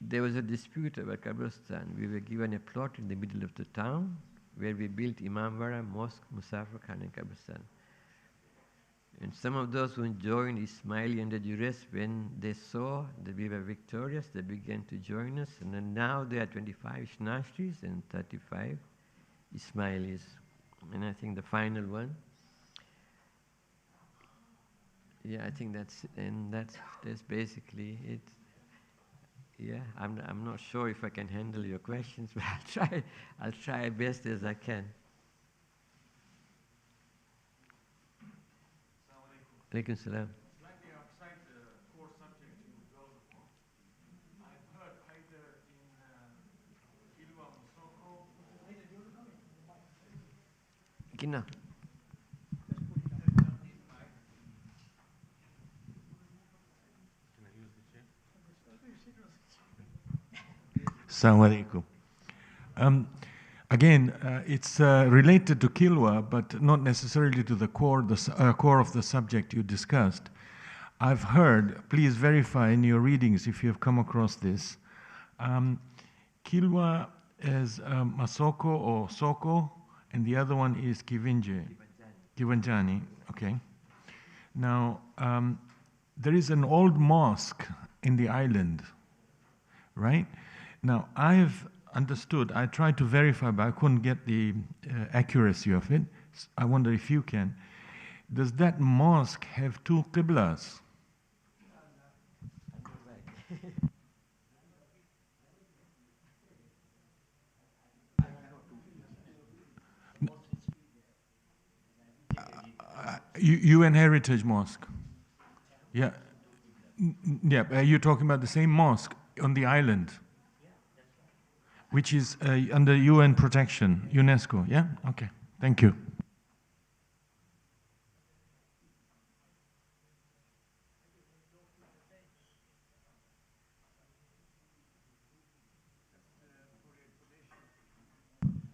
there was a dispute about Kabristan. We were given a plot in the middle of the town where we built Imamwara, Mosque, Musafir Khan and Kabristan. And some of those who joined Ismaili under duress, when they saw that we were victorious, they began to join us. And then now there are 25 Shnashris and 35 Ismailis. And I think the final one. Yeah, I think that's basically it. Yeah, I'm not sure if I can handle your questions, but I'll try best as I can. Alaikum salam. Slightly outside the core subject you dwelled upon. I've heard either in Kilwa, Musoko. Kina. Assalamu alaikum. Again, it's related to Kilwa, but not necessarily to the core of the subject you discussed. I've heard, please verify in your readings if you have come across this. Kilwa is Masoko or Soko, and the other one is Kivanjani. Okay. Now, there is an old mosque in the island, right? Now, I've understood, I tried to verify, but I couldn't get the accuracy of it. I wonder if you can. Does that mosque have two qiblas? UN Heritage Mosque. Yeah. Yeah, you're talking about the same mosque on the island, which is under UN protection, UNESCO, yeah? Okay, thank you.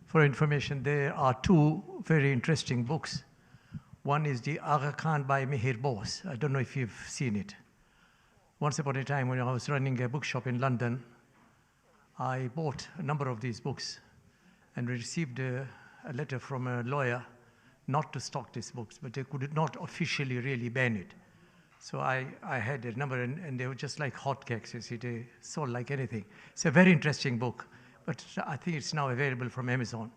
For information, there are two very interesting books. One is the Aga Khan by Mihir Bose. I don't know if you've seen it. Once upon a time when I was running a bookshop in London, I bought a number of these books and received a letter from a lawyer not to stock these books, but they could not officially really ban it. So I had a number, and they were just like hotcakes. You see, they sold like anything. It's a very interesting book, but I think it's now available from Amazon.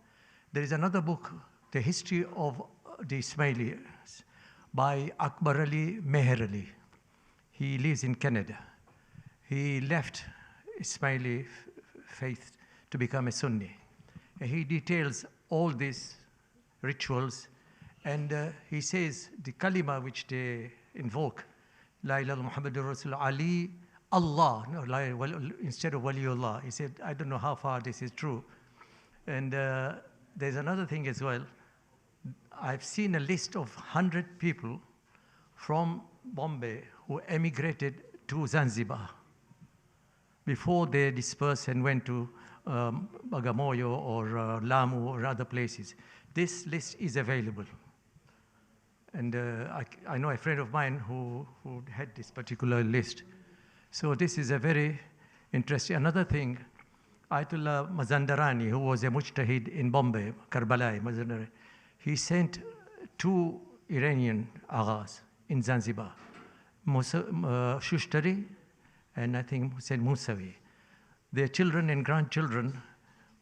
There is another book, The History of the Ismailis, by Akbar Ali Meher Ali. He lives in Canada. He left Ismaili faith to become a Sunni. He details all these rituals, and he says the kalima which they invoke, La ilaha Muhammadur Rasul Ali, Allah, no, instead of Waliullah. He said, I don't know how far this is true. And there's another thing as well. I've seen a list of 100 people from Bombay who emigrated to Zanzibar before they dispersed and went to Bagamoyo or Lamu or other places. This list is available. And I know a friend of mine who had this particular list. So this is a very interesting. Another thing, Ayatollah Mazandarani, who was a mujtahid in Bombay, Karbala, Mazandarani, he sent two Iranian aghas in Zanzibar, Shushtari and I think Hussein Musawi. Their children and grandchildren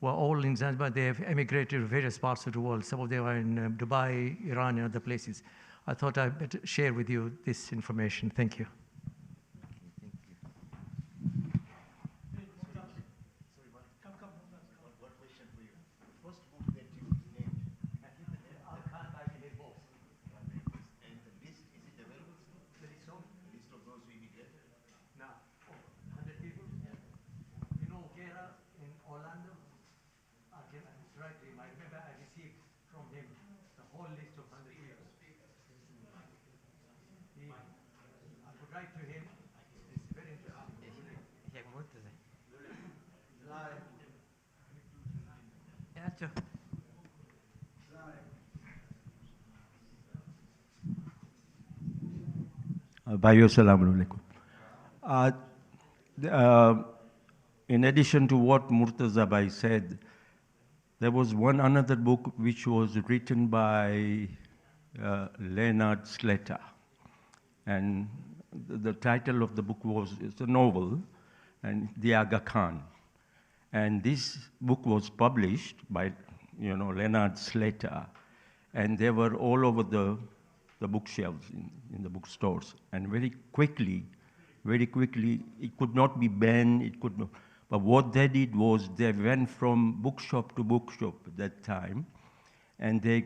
were all in Zanzibar. They have emigrated to various parts of the world. Some of them are in Dubai, Iran, and other places. I thought I'd better share with you this information. Thank you. Bhaiyo, Assalamu alaikum. in addition to what Murtaza Bhai said, there was another book which was written by Leonard Slater. And the title of the book it's a novel, and The Aga Khan. And this book was published by, Leonard Slater. And they were all over the bookshelves in the bookstores. And very quickly, it could not be banned, but what they did was they went from bookshop to bookshop at that time, and they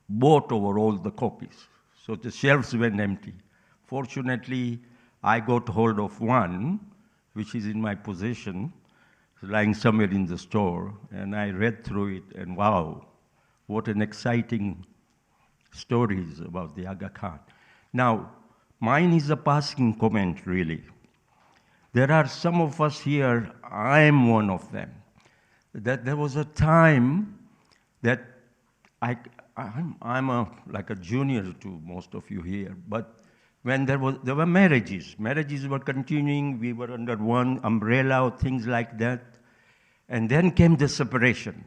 bought over all the copies. So the shelves went empty. Fortunately, I got hold of one, which is in my possession, lying somewhere in the store, and I read through it, and wow, what an exciting stories about the Aga Khan. Now, mine is a passing comment, really. There are some of us here, I am one of them, that there was a time that I'm like a junior to most of you here, but when there were marriages were continuing, we were under one umbrella or things like that, and then came the separation.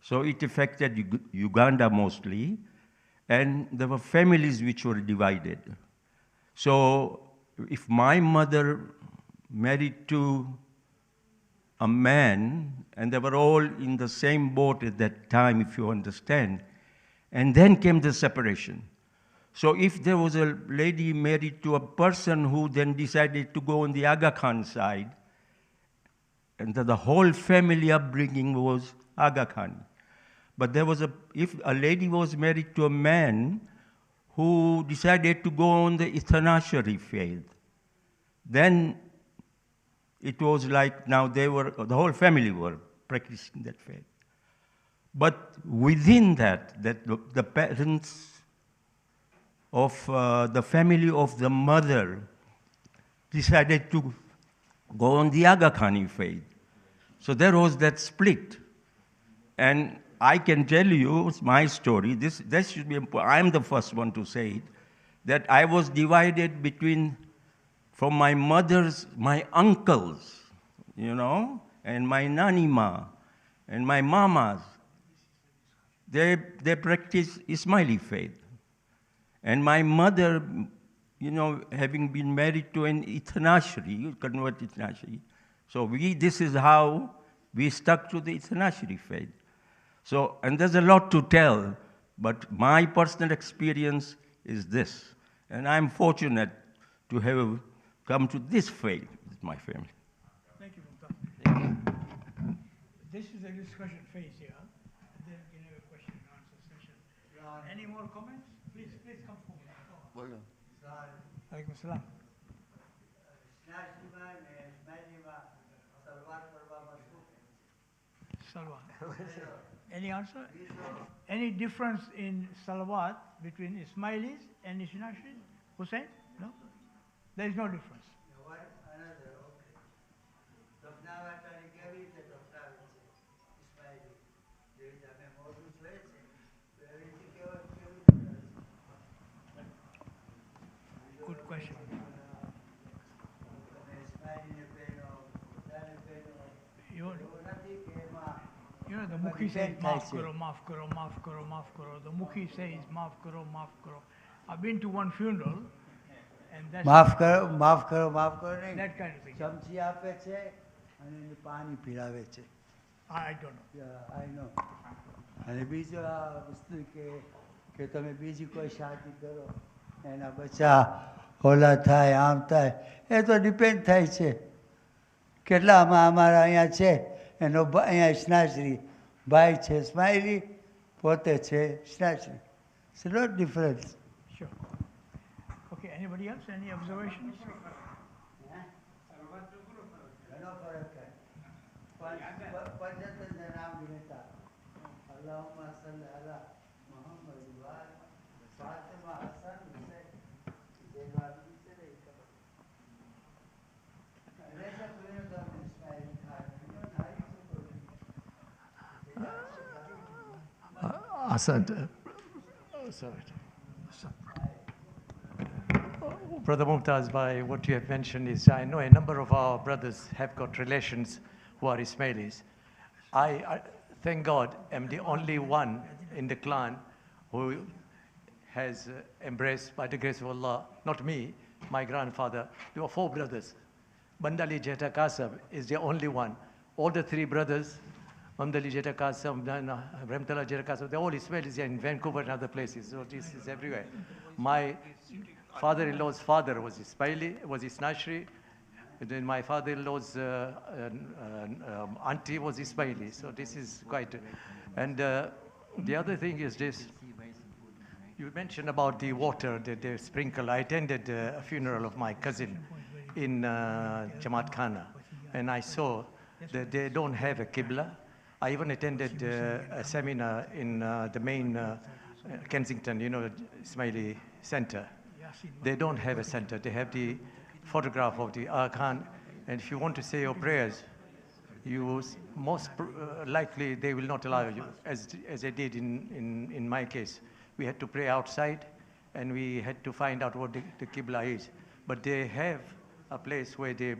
So it affected Uganda mostly, and there were families which were divided. So if my mother married to a man, and they were all in the same boat at that time, if you understand, and then came the separation. So if there was a lady married to a person who then decided to go on the Aga Khan side, and the whole family upbringing was Aga Khan. But if a lady was married to a man who decided to go on the Ithanashari faith, then it was like now the whole family were practicing that faith. But within that the parents of the family of the mother decided to go on the Aga Khani faith. So there was that split. And I can tell you, it's my story, this should be important. I'm the first one to say it, that I was divided from my uncles, and my nanima, and my mamas. They practice Ismaili faith. And my mother, having been married to an Ithanashri, converted Ithanashri. So this is how we stuck to the Ithanashri faith. So, and there's a lot to tell, but my personal experience is this. And I'm fortunate to have come to this faith with my family. Thank you, Mumtaz. This is a discussion phase here. Then we can have a question and answer session. Any more comments? Please come forward. Alaikum salam. Salawat. Any answer? Any difference in salawat between Ismailis and Ishnashis? Hussein? No? There is no difference. Good question. The Mukhi says, maaf karo, maaf karo, maaf karo, maaf karo. The Mukhi says, maaf karo, maaf karo. I've been to one funeral, and that's... Maaf karo, maaf karo, maaf karo nahi. That kind of thing. Chamchi ape che, and pani pirave che. I don't know. Yeah, I know. અને બીજું આ વસ્તુ કે તમે બીજી કોઈ શાદી કરો એના બચ્ચા ઓલા થાય આમ થાય એ તો ડિપેન્ડ થાય છે કેટલા અમારા અહીંયા છે એનો અહીંયા સ્નાશ્રી ભાઈ છે સ્માઇલી પોતે છે સ્નાશ્રી it's not difference. Sure. Okay, anybody else? Any observations? ઘણો ફરક થાય પંચતંત્ર નામ લેતા اللهم صل على محمد وعلى فاطمة حسن حسين زينب Asad. Sorry. Brother Mumtaz, by what you have mentioned is, I know a number of our brothers have got relations who are Ismailis. I thank God, am the only one in the clan who has embraced, by the grace of Allah, not me, my grandfather. There were 4 brothers. Bandali Jeta Kasab is the only one. All the 3 brothers, Bandali Jeta Kasab, Remtala Jeta Kasab, they're all Ismailis in Vancouver and other places. So this is everywhere. My father-in-law's father was Ismaili, was Isnashri. Then my father-in-law's auntie was Ismaili. So this is quite. And the other thing is this. You mentioned about the water that they sprinkle. I attended a funeral of my cousin in Jamaat Khana, and I saw that they don't have a Qibla. I even attended a seminar in the main Kensington, you know, Ismaili Center. They don't have a center. They have the photograph of the Arkan, and if you want to say your prayers, you most likely they will not allow you, as they did in my case. We had to pray outside, and we had to find out what the Qibla is. But they have a place where the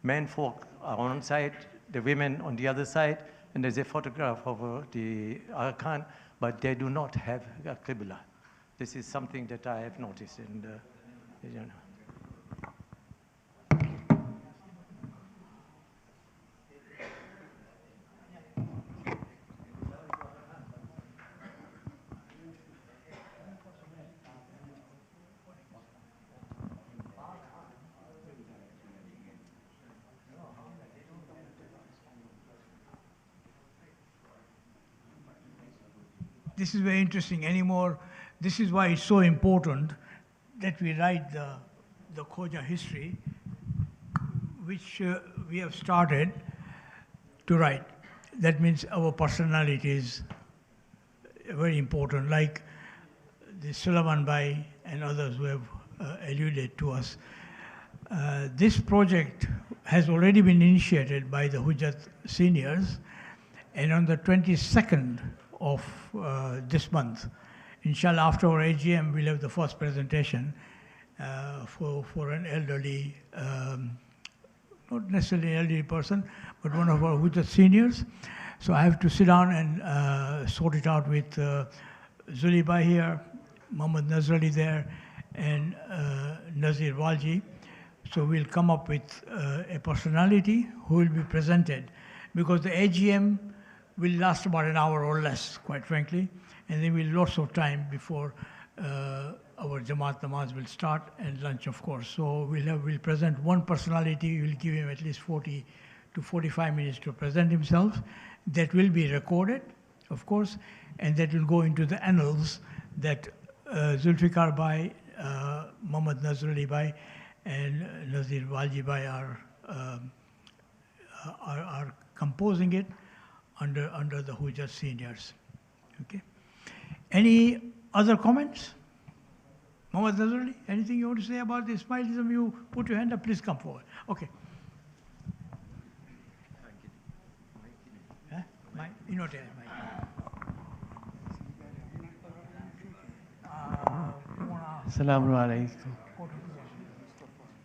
men folk are on one side, the women on the other side, and there's a photograph of the Arkan, but they do not have a Qibla. This is something that I have noticed, and you know. This is very interesting anymore. This is why it's so important that we write the Khoja history, which we have started to write. That means our personality is very important, like the Sulaiman Bhai and others who have alluded to us. This project has already been initiated by the Hujjat seniors, and on the 22nd of this month, inshallah, after our AGM, we'll have the first presentation for an elderly, not necessarily an elderly person, but one of our Hujjat seniors. So I have to sit down and sort it out with Zuliba here, Muhammad Nazrali there, and Nazir Walji. So we'll come up with a personality who will be presented, because the AGM will last about an hour or less, quite frankly, and then we'll lots of time before our Jamaat Namaz will start, and lunch, of course. So we'll present one personality. We'll give him at least 40 to 45 minutes to present himself. That will be recorded, of course, and that will go into the annals that Zulfiqar Bhai, Muhammad Nazrali Bhai, and Nazir Walji Bhai are composing it under the Hujjat seniors. Okay. Any other comments? Muhammad Nazrali, anything you want to say about the Ismailism? You put your hand up, please come forward. Okay. Assalamu alaikum.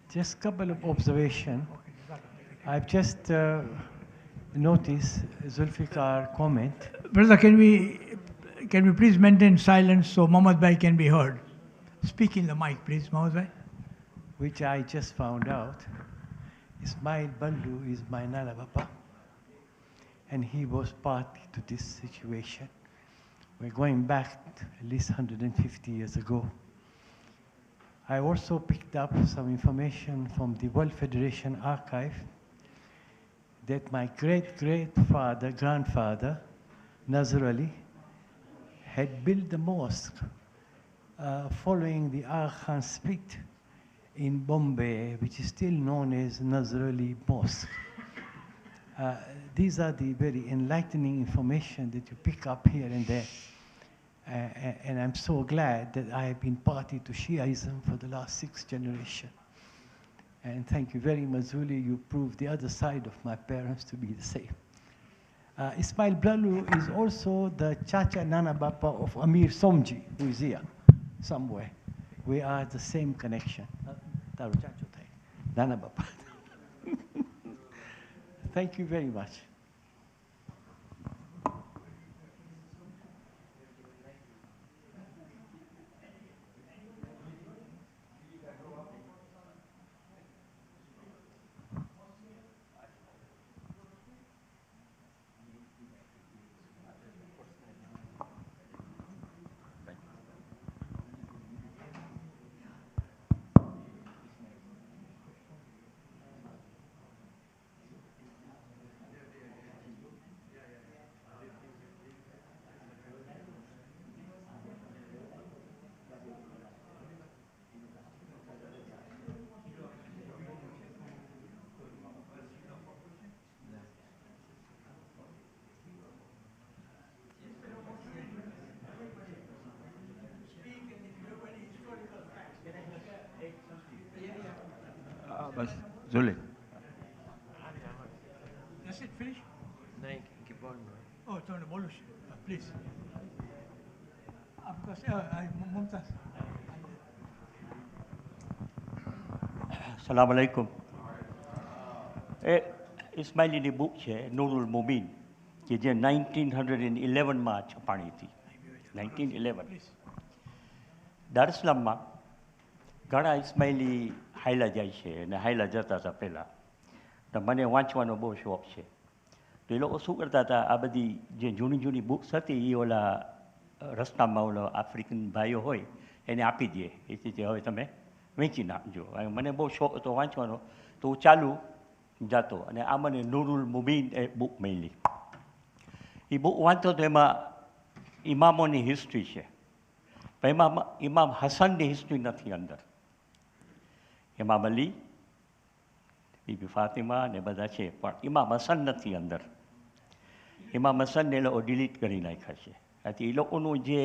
Just a couple of observations. I've just noticed Zulfiqar comment. Brother, can we please maintain silence so Muhammad Bhai can be heard? Speak in the mic, please, Muhammad Bhai. Which I just found out. Ismail Bandu is my Nana Bapa, and he was party to this situation. We're going back at least 150 years ago. I also picked up some information from the World Federation archive that my grandfather, Nazar Ali, had built the mosque following the Aga Khan split in Bombay, which is still known as Nazar Ali Mosque. These are the very enlightening information that you pick up here and there. And I'm so glad that I have been party to Shiaism for the last 6 generations. And thank you very much, Zuli. You proved the other side of my parents to be the same. Ismail Blalu is also the Chacha Nana Bapa of Amir Somji, who is here somewhere. We are the same connection. તારું ચાચું થાય. નાના બાપા. Thank you very much. Bus ઝુલે. That's it, finish? No, you can keep on. Oh, Tony, Bolush, please. Because Mumtaz. સલામ અલૈકુમ. એ ઇસ્માઇલીની book છે નૂરુલ મુબીન કે જે 1911માં છપાણી હતી. 1911 દારસલામમાં ઘણા ઇસ્માઇલી હાયલા જાય છે અને હાયલા જતા હતા પહેલાં. તો મને વાંચવાનો બહુ શોખ છે. તો એ લોકો શું કરતા હતા, આ બધી જે જૂની જૂની બુક્સ હતી એ ઓલા રસ્તામાં ઓલા આફ્રિકન ભાઈઓ હોય એને આપી દે. એ રીતે હવે તમે વેચી નાખજો. મને બહુ શોખ હતો વાંચવાનો, તો હું ચાલુ જાતો અને આ મને નૂરુલ મુબીન એ બુક મળી. એ બુક વાંચતો તો એમાં ઇમામોની હિસ્ટ્રી છે, પણ એમાં ઇમામ હસનની હિસ્ટ્રી નથી અંદર. ઇમામ અલી, બીબી ફાતિમા ને બધા છે, પણ ઇમામ હસન નથી અંદર. ઇમામ હસનને એ લોકો ડિલીટ કરી નાખ્યા છે. આથી એ લોકોનું જે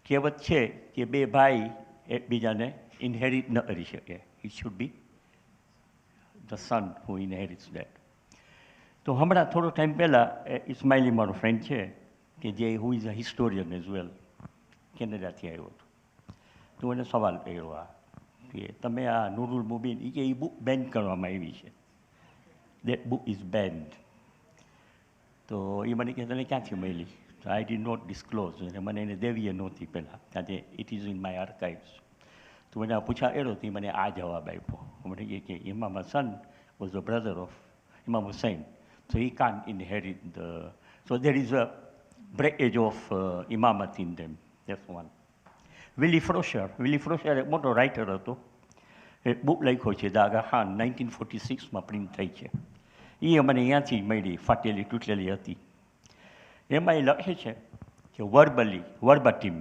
કહેવત છે કે બે ભાઈ એકબીજાને ઇનહેરિટ ન કરી શકે. It should be the son who inherits that. તો હમણાં થોડો ટાઈમ પહેલાં ઇસ્માઇલી મારો ફ્રેન્ડ છે કે જે who is a historian as well, કેનેડાથી આવ્યો હતો. તો એને સવાલ કર્યો આ કે તમે આ નૂરુલ મુબીન એ બુક બેન કરવામાં આવી છે, દેટ બુક ઇઝ બેન્ડ. તો એ મને કહે તને ક્યાંથી મળી? તો આઈ ડીડ નોટ ડિસ્ક્લોઝ. અને મને એને દેવીએ નહોતી પહેલાં, કારણ કે it is in my archives. તો મને પૂછા એરો તો મને આ જવાબ આપ્યો. મને કહે કે Imam Hasan was the brother of Imam Hussain, so he can't inherit the, so there is a breakage of imamat in them. That's one. Willy Froscher એક મોટો રાઇટર હતો, એક બુક લખ્યો છે ધ આગા ખાન, 1946માં પ્રિન્ટ થઈ છે. એ મને અહીંયાથી મળી, ફાટેલી તૂટેલી હતી. એમાં એ લખે છે કે વર્બટીમ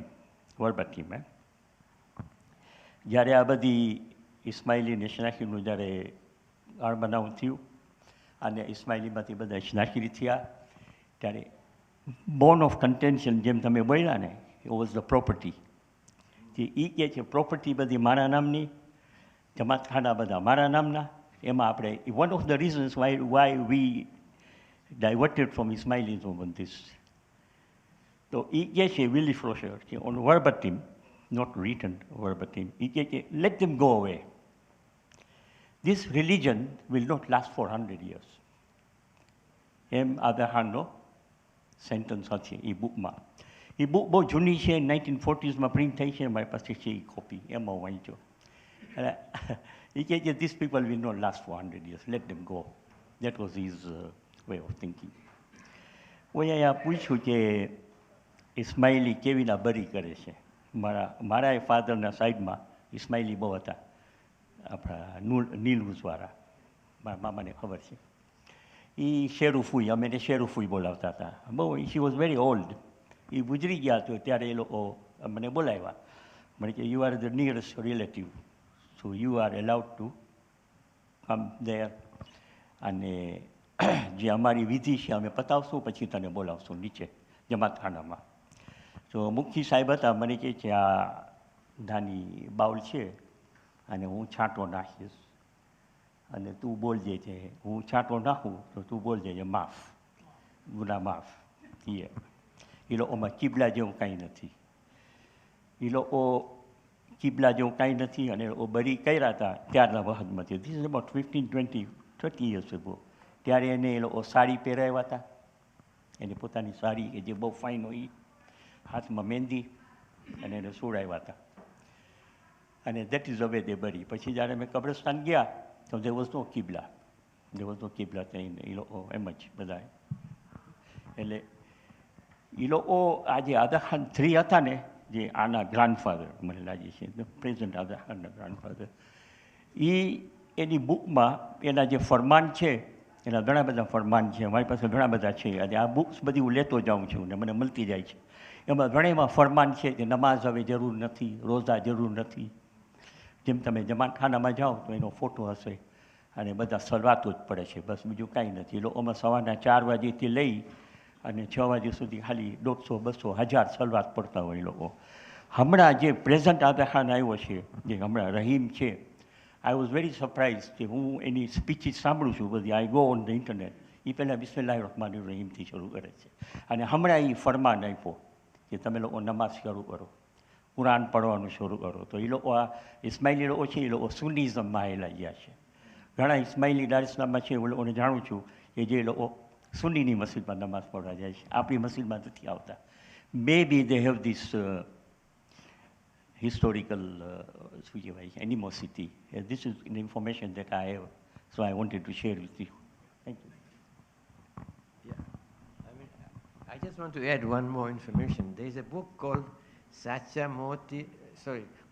જ્યારે આ બધી ઇસ્માઇલી નેશનાખીનું જ્યારે બનાવ થયું અને ઇસ્માઇલીમાંથી બધા ઇસ્નાખીરી થયા, ત્યારે બોન ઓફ કન્ટેન્શન જેમ તમે બોલ્યા ને, it was the property. કે એ કહે છે પ્રોપર્ટી બધી મારા નામની, જમાતખાના બધા મારા નામના. એમાં આપણે one of the reasons why we diverted from Ismailism on this. તો એ કહે છે વિલી ફ્રોશર કે on verbatim, not written verbatim, એ કહે કે let them go away. This religion will not last for 100 years. એમ આગા ખાનનો સેન્ટન્સ છે એ બુકમાં. એ બુક બહુ જૂની છે, 1940sમાં પ્રિન્ટ થઈ છે, મારી પાસે છે એ કોપી, એમાં વાંચ્યો. અને એ કહે કે this people will not last for 100 years, let them go. That was his way of thinking. હું અહીંયા પૂછ્યું કે ઇસ્માઇલી કેવીના બરી કરે છે. મારા ફાધરના સાઈડમાં ઇસ્માઇલી બહુ હતા, આપણા નીલવુઝવાળા, મારા મામાને ખબર છે. એ શેરુફુઈ, અમે એને શેરુફુઈ બોલાવતા હતા. બહુ શી વોઝ વેરી ઓલ્ડ. એ ગુજરી ગયા તો ત્યારે એ લોકો મને બોલાવ્યા. મને કે you are the nearest relative, so you are allowed to come there. અને જે અમારી વિધિ છે અમે પતાવશું, પછી તને બોલાવશું નીચે જમાતખાનામાં. તો મુખી સાહેબ હતા, મને કહે છે આ નાની બાઉલ છે અને હું છાંટો નાખીશ અને તું બોલજે છે. હું છાંટો નાખું તો તું બોલજે માફ, ગુના માફ. એ લોકોમાં કિબલા જેવું કાંઈ નથી. એ લોકો કિબલા જેવું કાંઈ નથી અને એ લોકો બરી કર્યા હતા ત્યારના વખતમાંથી. This is about 15, 20, 30 years ago. ત્યારે એને એ લોકો સાડી પહેરાવ્યા હતા, એની પોતાની સાડી કે જે બહુ ફાઇન હોય, હાથમાં મહેંદી, અને એને સુડાવ્યા હતા. અને દેટ ઇઝ અવે દે બરી. પછી જ્યારે અમે કબ્રસ્તાન ગયા તો દે was no કિબલા, they was no કિબલા. ત્યાં એ લોકો એમ જ બધા. એટલે એ લોકો આ જે આદા ખાન 3 હતા ને, જે આના ગ્રાન્ડફાધર મને લાગે છે, પ્રેઝન્ટ આદા ખાનના ગ્રાન્ડફાધર, એની બુકમાં એના જે ફરમાન છે, એના ઘણા બધા ફરમાન છે, મારી પાસે ઘણા બધા છે, અને આ બુક્સ બધી હું લેતો જાઉં છું ને મને મળતી જાય છે. એમાં ઘણા ફરમાન છે કે નમાઝ હવે જરૂર નથી, રોઝા જરૂર નથી. જેમ તમે જમાનખાનામાં જાઓ તો એનો ફોટો હશે અને બધા સલવાતો જ પડે છે, બસ બીજું કાંઈ નથી. એ લોકોમાં સવારના 4 વાગ્યાથી લઈ અને 6 વાગ્યા સુધી ખાલી 150, 200, 1000 સલવાત પડતા હોય એ લોકો. હમણાં જે પ્રેઝન્ટ આદા ખાન આવ્યો છે, જે હમણાં રહીમ છે, આઈ વોઝ વેરી સરપ્રાઇઝ કે હું એની સ્પીચીસ સાંભળું છું બધી. I go on the internet. એ પહેલાં બિસ્મિલ્લાહિર રહમાનિર રહીમથી શરૂ કરે છે. અને હમણાં એ ફરમાન આપ્યો કે તમે લોકો નમાઝ શરૂ કરો, કુરાન પડવાનું શરૂ કરો. તો એ લોકો આ ઇસ્માઇલી લોકો છે, એ લોકો સુન્નીઝમમાં આવેલા ગયા છે. ઘણા ઇસ્માઇલી દાર ઇસ્લામમાં છે, એ લોકોને જાણું છું કે જે લોકો સુન્નીની મસ્જિદમાં નમાઝ પડવા જાય છે, આપણી મસ્જિદમાં નથી આવતા. મે બી દે હેવ ધીસ historical શું કહેવાય છે, animosity. This is an information that I have, so I wanted to share with you. Thank you. Yeah, I just want to add one more information. There is a book called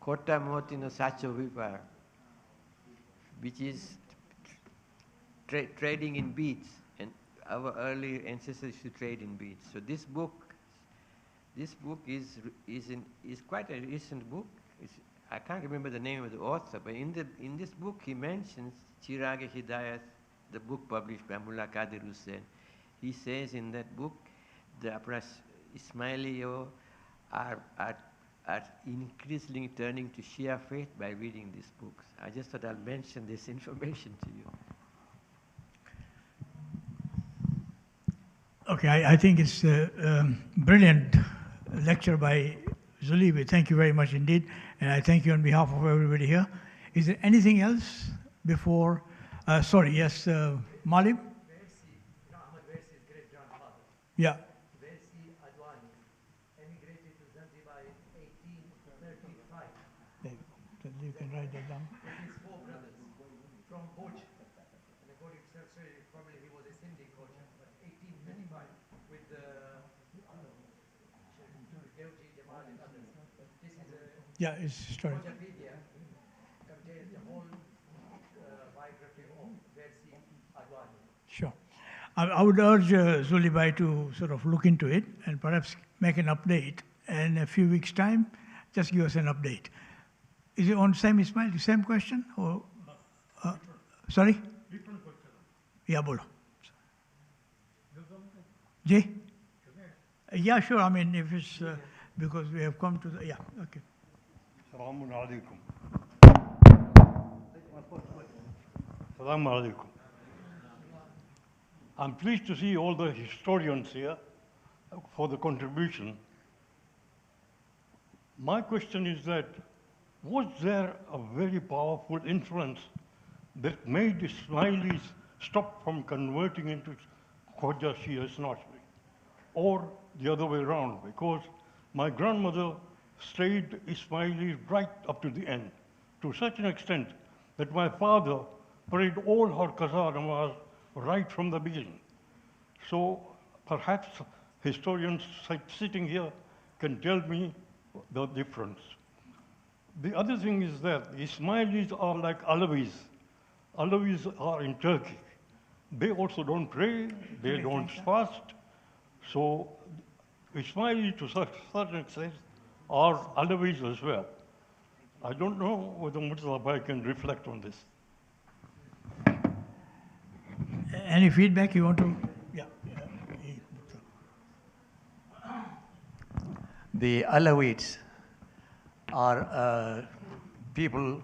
Kota Moti no Sacho Vipar, which is trading in beads, and our early ancestors used to trade in beads. So this book is quite a recent book. I can't remember the name of the author, but in this book he mentions Chirag-e-Hidayat, the book published by Mullah Qadir Hussain. He says in that book the Ismaili are increasingly turning to Shia faith by reading these books. I just thought I'll mention this information to you. Okay, I think it's a brilliant lecture by Zuli. We thank you very much indeed, and I thank you on behalf of everybody here. Is there anything else before? Sorry, yes, Malim? Versi's great-grandfather. Yeah. Versi Adwani emigrated to Zanzibar in 1835. You can write that down. With his 4 brothers from Bhuj. And according to self-story, probably he was a Sindhi culture, but 1835 with Devji, Jamal and others. This is a Yeah, it's story. Wikipedia contains the whole biography of Versi Adwani. Sure. I would urge Zuli Bhai to sort of look into it and perhaps make an update. And in a few weeks' time, just give us an update. Is it on same Ismail, the same question? Or, sorry? Different question. Yeah, bolo. Jay? Yeah, sure. I mean, if it's because we have come to the, yeah, okay. Assalamu alaikum. Assalamu alaikum. I'm pleased to see all the historians here for the contribution. My question is that, was there a very powerful influence that made Ismailis stop from converting into Khoja Shia Isnashri? Or the other way around, because my grandmother stayed Ismaili right up to the end, to such an extent that my father prayed all her qaza namaz right from the beginning. So perhaps historians sitting here can tell me the difference. The other thing is that Ismailis are like Alawis. Alawis are in Turkey. They also don't pray, they don't fast. So Ismailis to such an extent are Alawis as well. I don't know whether Murtaza Bhai can reflect on this. Any feedback you want to? Yeah. The Alawites are people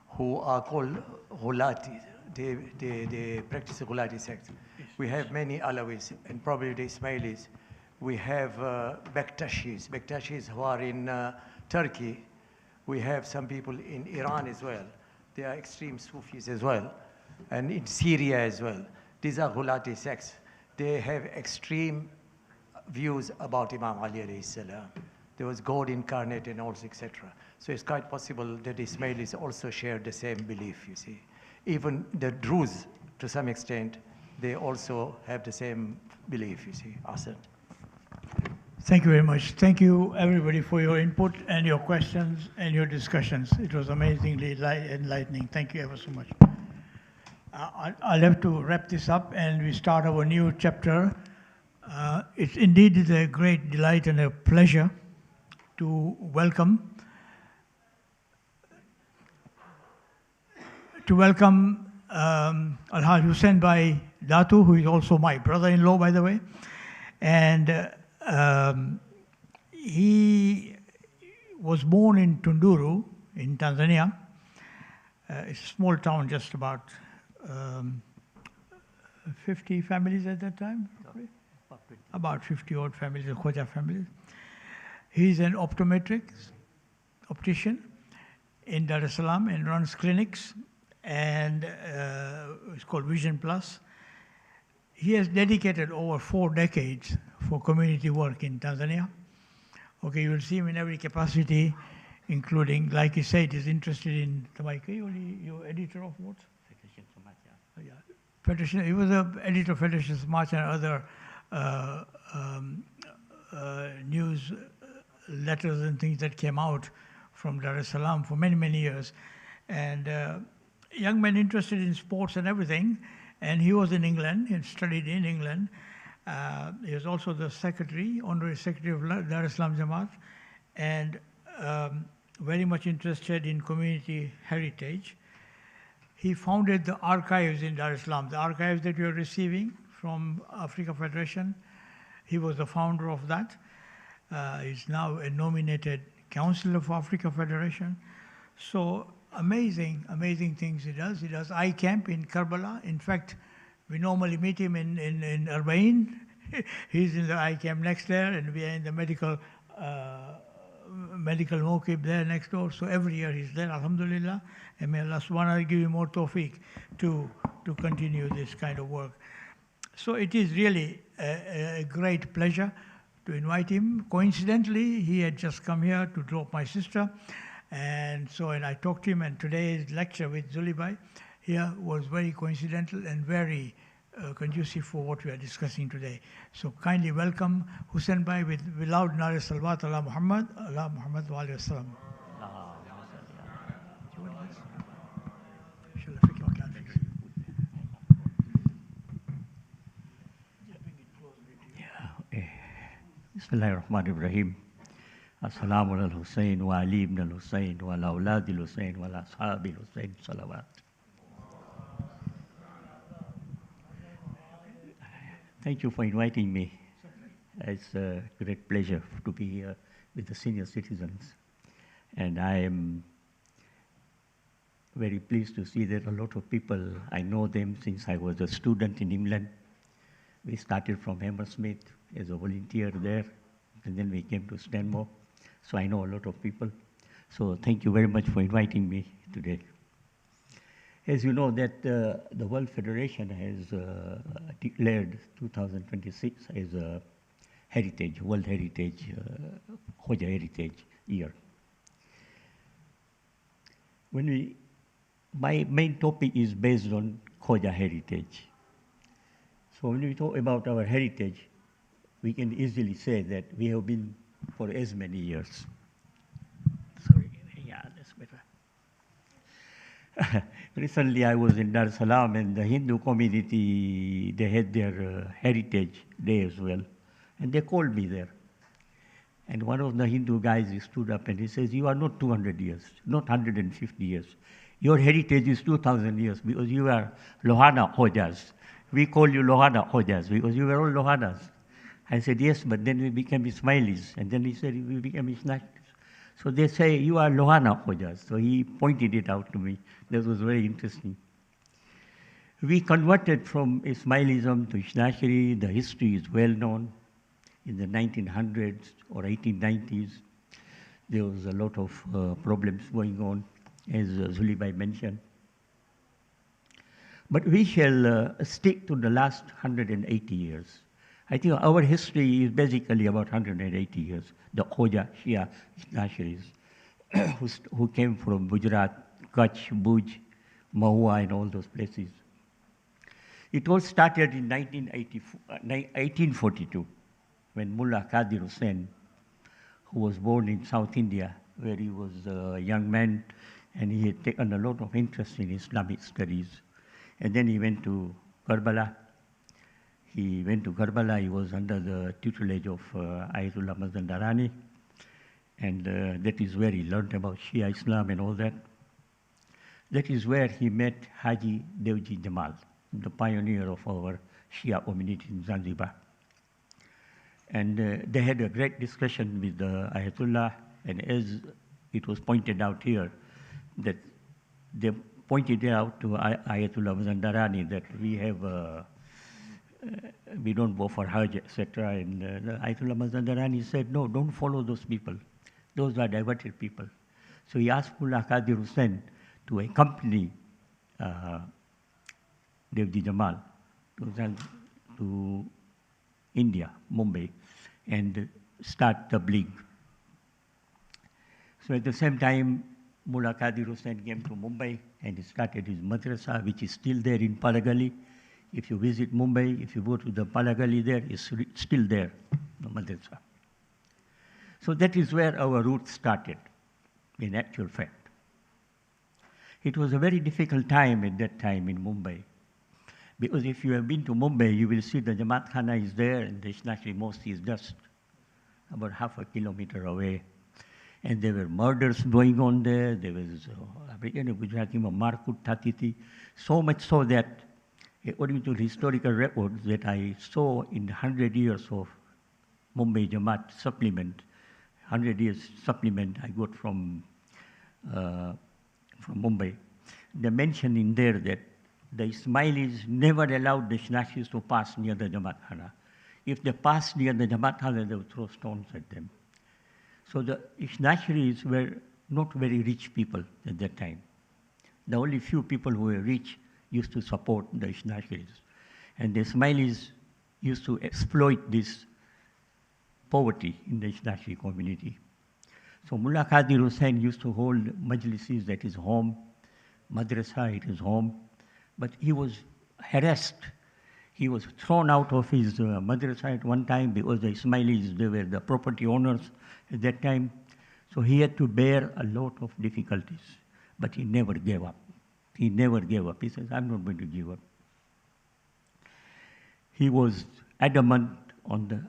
who are called Ghulati. They practice the Ghulati sect. We have many Alawites, and probably the Ismailis. We have Bektashis who are in Turkey. We have some people in Iran as well. They are extreme Sufis as well. And in Syria as well. These are Ghulati sects. They have extreme views about Imam Ali alayhi salam. There was God incarnate and also, etc. So it's quite possible that Ismailis also share the same belief, you see. Even the Druze, to some extent, they also have the same belief, you see. Asad. Thank you very much. Thank you, everybody, for your input and your questions and your discussions. It was amazingly enlightening. Thank you ever so much. I'll have to wrap this up and we start our new chapter. It's indeed a great delight and a pleasure to welcome Alhaj Hussain Bhai Datu, who is also my brother-in-law, by the way. And he was born in Tunduru in Tanzania. It's a small town, just about 50 families at that time. About 50 odd families, the Khoja families. He's an optician in Dar es Salaam and runs clinics, and it's called Vision Plus. He has dedicated over 4 decades for community work in Tanzania. Okay, you will see him in every capacity, including, like he said, he's interested in Tamaika. You're editor of what? Yeah. Federation. He was an editor of Federation March and other news letters and things that came out from Dar es Salaam for many, many years. And young man interested in sports and everything. And he was in England and studied in England. He was also the secretary, honorary secretary of Dar es Salaam Jamaat, and very much interested in community heritage. He founded the archives in Dar es Salaam, the archives that you are receiving from Africa Federation. He was the founder of that. He's now a nominated Council of Africa Federation. So amazing, amazing things he does. He does eye camp in Karbala. In fact, we normally meet him in Arbaeen. He's in the eye camp next there, and we are in the medical mawqib there next door. So every year he's there, alhamdulillah. And may Allah subhanahu wa ta'ala give him more tawfiq to continue this kind of work. So it is really a great pleasure to invite him. Coincidentally, he had just come here to drop my sister. And I talked to him, and today's lecture with Zulfiqar here was very coincidental and very conducive for what we are discussing today. So kindly welcome Hussain Bhai with loud Nare Salawat ala Muhammad wa alayhi wa sallam. Bismillahirrahmanirrahim. Assalamu ala al-Hussein wa Ali ibn al-Hussein wa ala awlad al-Hussein wa ala ashabi al-Hussein salawat. Thank you for inviting me. It's a great pleasure to be here with the senior citizens. And I am very pleased to see that a lot of people, I know them since I was a student in England. We started from Hammersmith as a volunteer there, and then we came to Stanmore. So I know a lot of people. So thank you very much for inviting me today. As you know that the World Federation has declared 2026 as a heritage, World Heritage, Khoja Heritage Year. My main topic is based on Khoja heritage. So when we talk about our heritage, we can easily say that we have been for as many years. Sorry, yeah, that's better. Recently I was in Dar es Salaam, and the Hindu community, they had their heritage day as well. And they called me there. And one of the Hindu guys, he stood up and he says, you are not 200 years, not 150 years. Your heritage is 2,000 years because you are Lohana Khojas. We call you Lohana Khojas because you were all Lohanas. I said, yes, but then we became Ismailis. And then he said, we became Ismailis. So they say, you are Lohana Khojas. So he pointed it out to me. That was very interesting. We converted from Ismailism to Ishnashri. The history is well known in the 1900s or 1890s. there was a lot of problems going on, as Zulfiqar mentioned. But we shall stick to the last 180 years. I think our history is basically about 180 years. The Khoja Shia Nashris, who came from Gujarat, Kutch, Bhuj, Mahua, and all those places. It all started in 1842, when Mullah Qadir Hussain, who was born in South India, where he was a young man, and he had taken a lot of interest in Islamic studies. And then he went to Karbala. He was under the tutelage of Ayatollah Mazandarani, and that is where he learned about Shia Islam and all that. That is where he met Haji Devji Jamal, the pioneer of our Shia community in Zanzibar. And they had a great discussion with the Ayatollah, and as it was pointed out here, that they pointed out to Ayatollah Mazandarani that we don't go for Hajj, etc. And Ayatollah Mazandarani said, no, don't follow those people. Those are diverted people. So he asked Mullah Qadir Hussain to accompany Devji Jamal to India, Mumbai, and start Tabligh. So at the same time, Mullah Qadir Hussain came to Mumbai and he started his madrasa, which is still there in Palagali. If you visit Mumbai, if you go to the Palagali there, it's still there, the madrasa. So that is where our roots started, in actual fact. It was a very difficult time at that time in Mumbai, because if you have been to Mumbai, you will see the Jamaat Khana is there and the Ishnashri Mosque is just about half a kilometer away. And there were murders going on there. There was Gujarati Markut Tatiti. So much so that, according to the historical records that I saw in 100 years of Mumbai Jamaat supplement, 100 years supplement I got from Mumbai, they mention in there that the Ismailis never allowed the Ishnashis to pass near the Jamaat Khana. If they passed near the Jamaat Khana, they would throw stones at them. So the Ishnashris were not very rich people at that time. The only few people who were rich used to support the Ishnashris. And the Ismailis used to exploit this poverty in the Ishnashri community. So Mullah Qadir Hussain used to hold majlises at his home, madrasa at his home, but he was harassed. He was thrown out of his madrasa at one time because the Ismailis, they were the property owners at that time. So he had to bear a lot of difficulties, but he never gave up. He never gave up. He says, I'm not going to give up. He was adamant on the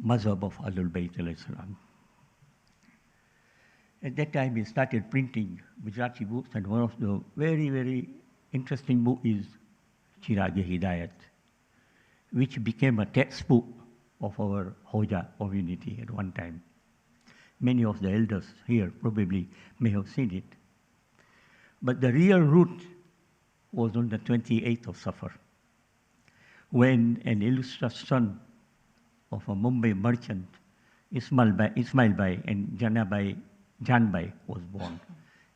mazhab of Ahlul Bayt alayhi salam. At that time, he started printing Gujarati books, and one of the very, very interesting book is Chirag-e-Hidayat, which became a textbook of our Hoja community at one time. Many of the elders here probably may have seen it. But the real root was on the 28th of Safar, when an illustrious son of a Mumbai merchant, Ismail Bai and Jan Bai was born.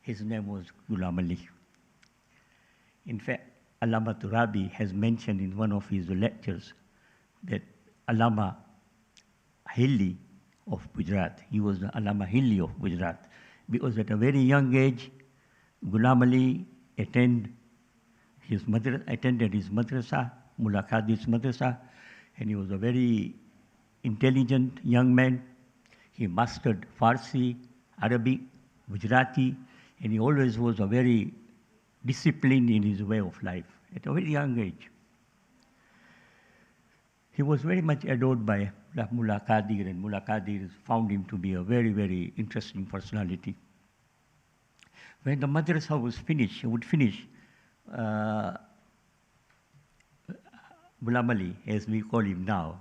His name was Ghulam Ali. In fact, Allama Turabi has mentioned in one of his lectures that Allama Hilli of Gujarat, he was the Allama Hilli of Gujarat, because at a very young age, Ghulam Ali attended his madrasa, Mullah Qadir's madrasa, and he was a very intelligent young man. He mastered Farsi, Arabic, Gujarati, and he always was a very disciplined in his way of life at a very young age. He was very much adored by Mullah Qadir, and Mullah Qadir found him to be a very, very interesting personality. When the madrasa was finished, Ghulam Ali, as we call him now,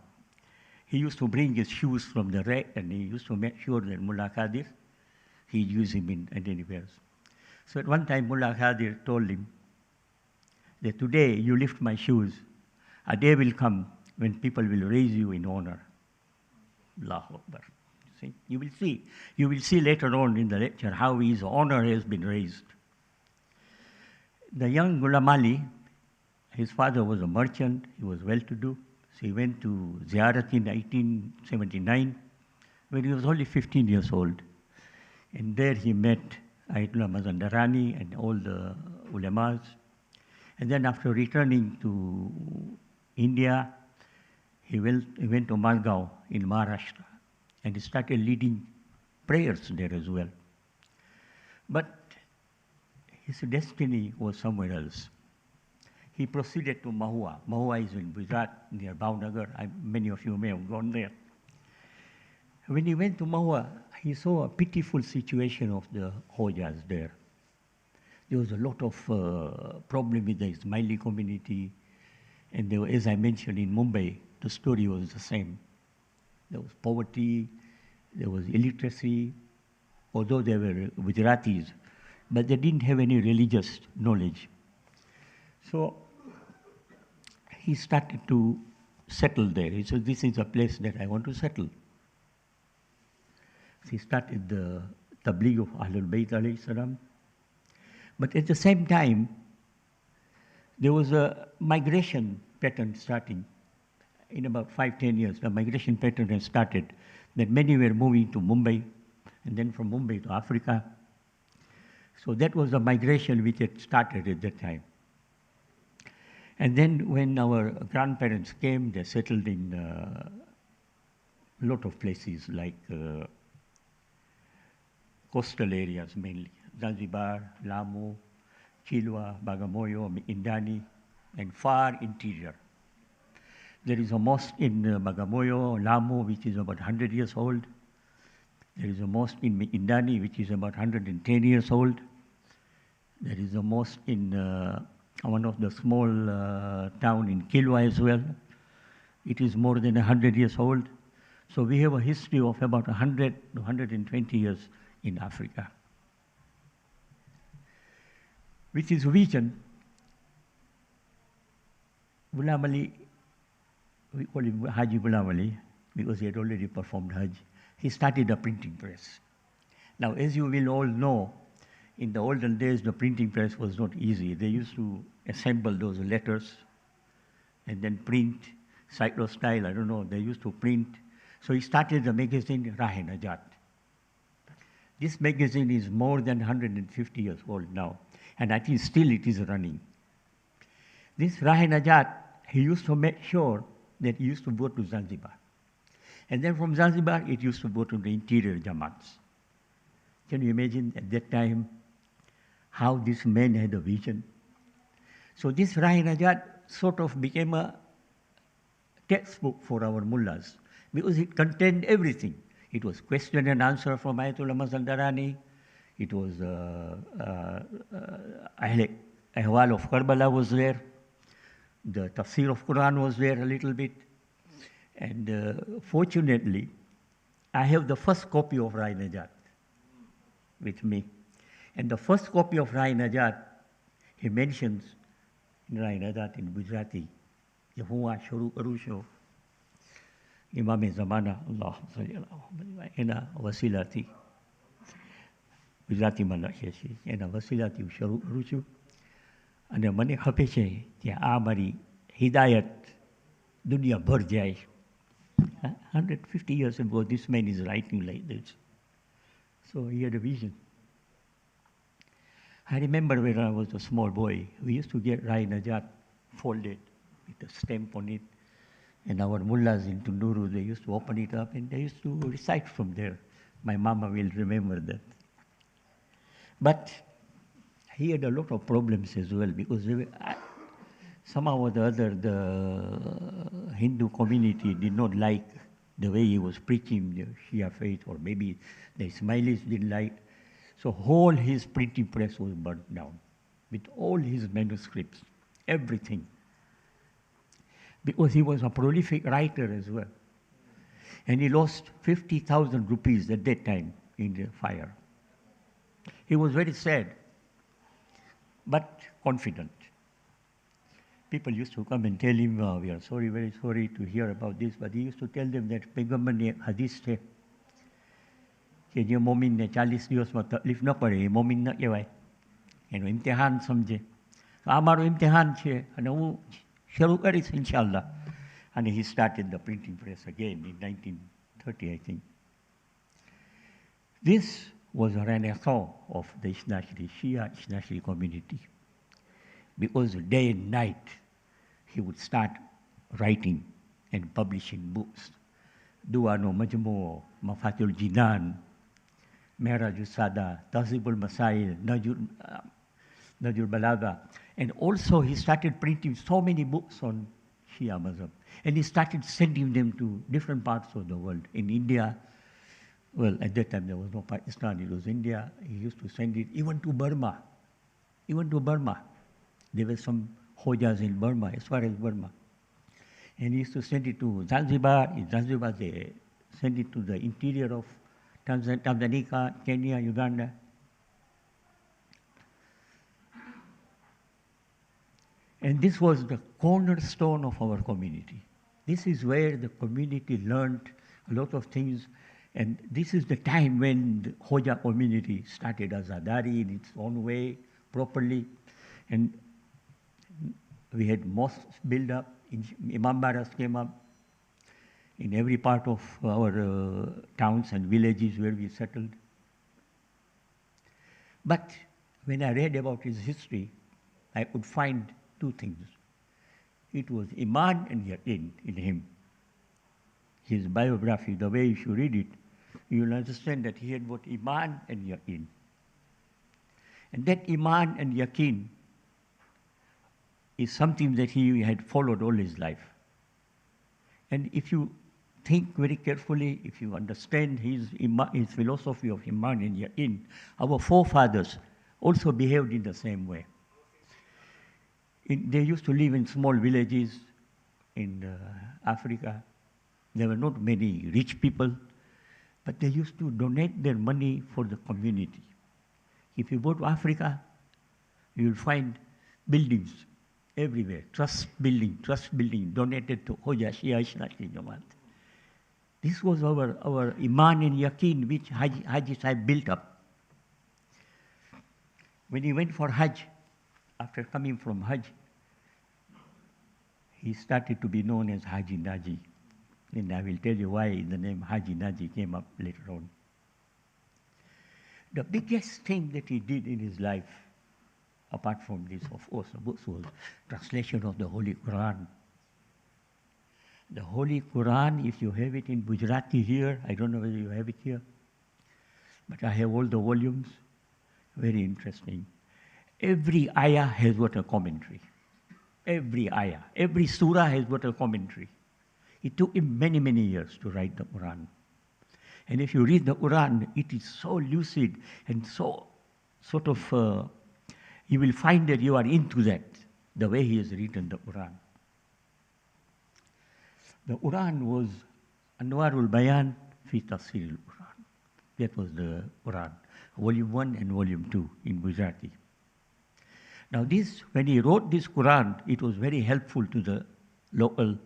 he used to bring his shoes from the rack, and he used to make sure that Mullah Qadir, he'd use him in anywhere. So at one time, Mullah Qadir told him that today you lift my shoes, a day will come when people will raise you in honor. Allahu Akbar. See, you will see later on in the lecture how his honor has been raised. The young Ghulam Ali, his father was a merchant, he was well-to-do, so he went to Ziyarat in 1879 when he was only 15 years old. And there he met Ayatollah Mazandarani and all the ulemas. And then after returning to India, he went to Malgaon in Maharashtra, and he started leading prayers there as well. But his destiny was somewhere else. He proceeded to Mahua. Mahua is in Gujarat, near Bhavnagar. Many of you may have gone there. When he went to Mahua, he saw a pitiful situation of the Hojas there. There was a lot of problem with the Ismaili community, and there were, as I mentioned in Mumbai, the story was the same. There was poverty, there was illiteracy, although they were Gujaratis, but they didn't have any religious knowledge. So he started to settle there. He said, this is a place that I want to settle. So he started the Tabligh of Ahlul Bayt alayhi salam. But at the same time, there was a migration pattern starting. In about 5-10 years, the migration pattern has started, that many were moving to Mumbai, and then from Mumbai to Africa. So that was the migration which had started at that time. And then when our grandparents came, they settled in a lot of places like coastal areas mainly, Zanzibar, Lamu, Kilwa, Bagamoyo, Indani, and far interior. There is a mosque in Bagamoyo, Lamu, which is about 100 years old. There is a mosque in Indani, which is about 110 years old. There is a mosque in one of the small town in Kilwa as well. It is more than 100 years old. So we have a history of about 100 to 120 years in Africa. With his vision, Ghulam Ali, we call him Haji Ghulam Ali because he had already performed Hajj. He started a printing press. Now, as you will all know, in the olden days, the printing press was not easy. They used to assemble those letters and then print, cyclostyle, I don't know, they used to print. So he started the magazine Rahe-Najat. This magazine is more than 150 years old now, and I think still it is running. This Rahe-Najat, he used to make sure that he used to go to Zanzibar. And then from Zanzibar, it used to go to the interior Jamaats. Can you imagine at that time how this man had a vision? So this Rahe-Najat sort of became a textbook for our mullahs because it contained everything. It was question and answer from Ayatollah Mazandarani. It was Ahwal of Karbala was there. The tafsir of Quran was there a little bit. And fortunately, I have the first copy of Rahe-Najat with me. And the first copy of Rahe-Najat, he mentions in Rahe-Najat in Gujarati, Yahuwa Shuru Arusho, Imam Zamana, Allah Ena Wasilati. ગુજરાતીમાં લખે છે એના વસીલાથી હું શરૂ કરું છું અને મને ખપે છે કે આ મારી હિદાયત દુનિયાભર જાય. 150 years ago, this man is writing like this. So he had a vision. I remember when I was a small boy, we used to get Rahe-Najat folded with a stamp on it. And our mullahs in Tunduru, they used to open it up and they used to recite from there. My mama will remember that. But he had a lot of problems as well because somehow or the other, the Hindu community did not like the way he was preaching the Shia faith, or maybe the Ismailis didn't like. So whole his printing press was burnt down with all his manuscripts, everything. Because he was a prolific writer as well. And he lost 50,000 rupees at that time in the fire. He was very sad, but confident. People used to come and tell him, we are sorry, very sorry to hear about this, but he used to tell them that Paigambar ne hadith hai કે જે મોમિનને 40 દિવસમાં તકલીફ ન પડે એ મોમિન ન કહેવાય, એનું ઇમ્તિહાન સમજે. આ મારું ઇમ્તિહાન છે અને હું શરૂ કરીશ ઇન્શાલ્લાહ. And he started the printing press again in 1930, I think. This was a renaissance of the Shia Isnashri community, because day and night he would start writing and publishing books. Du'ano Majmu', Mafatul Jinan, Mi'rajul Sada, Tahzibul Masail, Najul Balagha. And also he started printing so many books on Shia Mazhab. And he started sending them to different parts of the world. In India, well, at that time there was no Pakistan, it was India. He used to send it even to Burma. Even to Burma. There were some Hojas in Burma, as far as Burma. And he used to send it to Zanzibar. In Zanzibar, they send it to the interior of Tanzania, Kenya, Uganda. And this was the cornerstone of our community. This is where the community learned a lot of things. And this is the time when the Hoja community started Azadari in its own way, properly. And we had mosques built up, Imam Baras came up in every part of our towns and villages where we settled. But when I read about his history, I could find two things. It was Iman and Yaqeen in him. His biography, the way if you read it, you will understand that he had both Iman and Yaqeen. And that Iman and Yaqeen is something that he had followed all his life. And if you think very carefully, if you understand his philosophy of Iman and Yaqeen, our forefathers also behaved in the same way. They used to live in small villages in Africa. There were not many rich people, but they used to donate their money for the community. If you go to Africa, you will find buildings everywhere, trust building donated to Hoja Shia Isnashri Jamaat. This was our Iman and Yaqeen, which Haji Sahib built up. When he went for Hajj, after coming from Hajj, he started to be known as Haji Naji. And I will tell you why the name Haji Naji came up later on. The biggest thing that he did in his life, apart from this, of course, the books, was translation of the Holy Quran. The Holy Quran, if you have it in Gujarati here, I don't know whether you have it here, but I have all the volumes, very interesting. Every ayah has got a commentary. Every ayah, every surah has got a commentary. It took him many, many years to write the Quran. And if you read the Quran, it is so lucid and so sort of, you will find that you are into that, the way he has written the Quran. The Quran was Anwarul Bayan fi Tafsir al-Quran. That was the Quran, volume 1 and volume 2 in Gujarati. Now this, when he wrote this Quran, it was very helpful to the local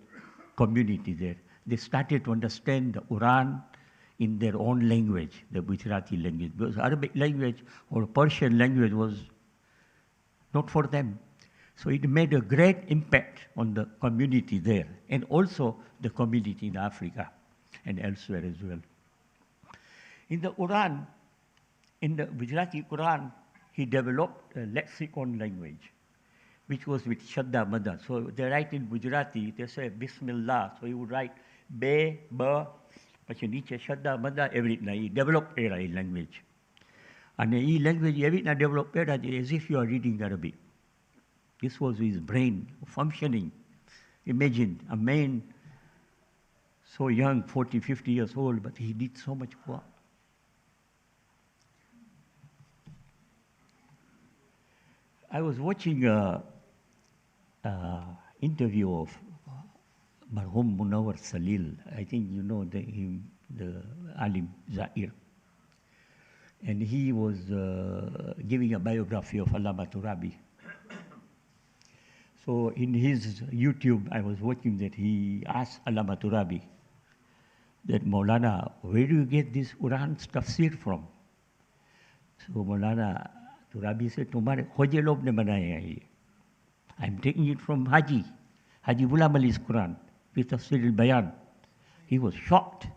community there. They started to understand the Quran in their own language, the Gujarati language, because Arabic language or Persian language was not for them. So it made a great impact on the community there, and also the community in Africa and elsewhere as well. In the Quran, in the Gujarati Quran, he developed a lexicon language, which was with Shadda Madda. So they write in Gujarati, they say Bismillah. So he would write Be, Ba, પછી નીચે શબ્દ બધા એવી રીતના એ develop કર્યા એ language. અને એ language એવી રીતના ડેવલપ કર્યા છે as if you are reading અરબી. This was his brain functioning. Imagine a man so young, 40, 50 years old, but he did so much work. I was watching an interview of Marhum Munawar Salil. I think you know him, the Alim Zair. And he was giving a biography of Allama Turabi. So in his YouTube, I was watching that he asked Allama Turabi, that Maulana, where do you get this Quran tafsir from? So Maulana Turabi said, Tumhare Hoje log ne banaya hai ye. I'm taking it from Haji Ghulam Ali's Quran, with Tafsir al-Bayan. He was shocked.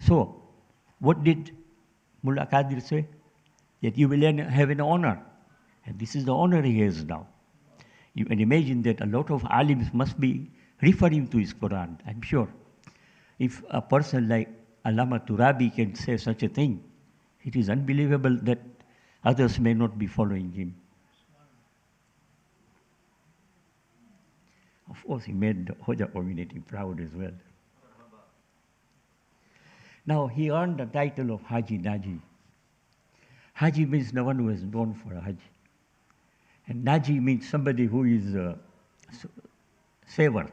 So, what did Mullah Qadir say? That you will have an honor. And this is the honor he has now. You can imagine that a lot of alims must be referring to his Quran, I'm sure. If a person like Allama Turabi can say such a thing, it is unbelievable that others may not be following him. Of course, he made the Hoja community proud as well. Now, he earned the title of Haji Naji. Haji means the one who is born for a Hajj. And Naji means somebody who is a saver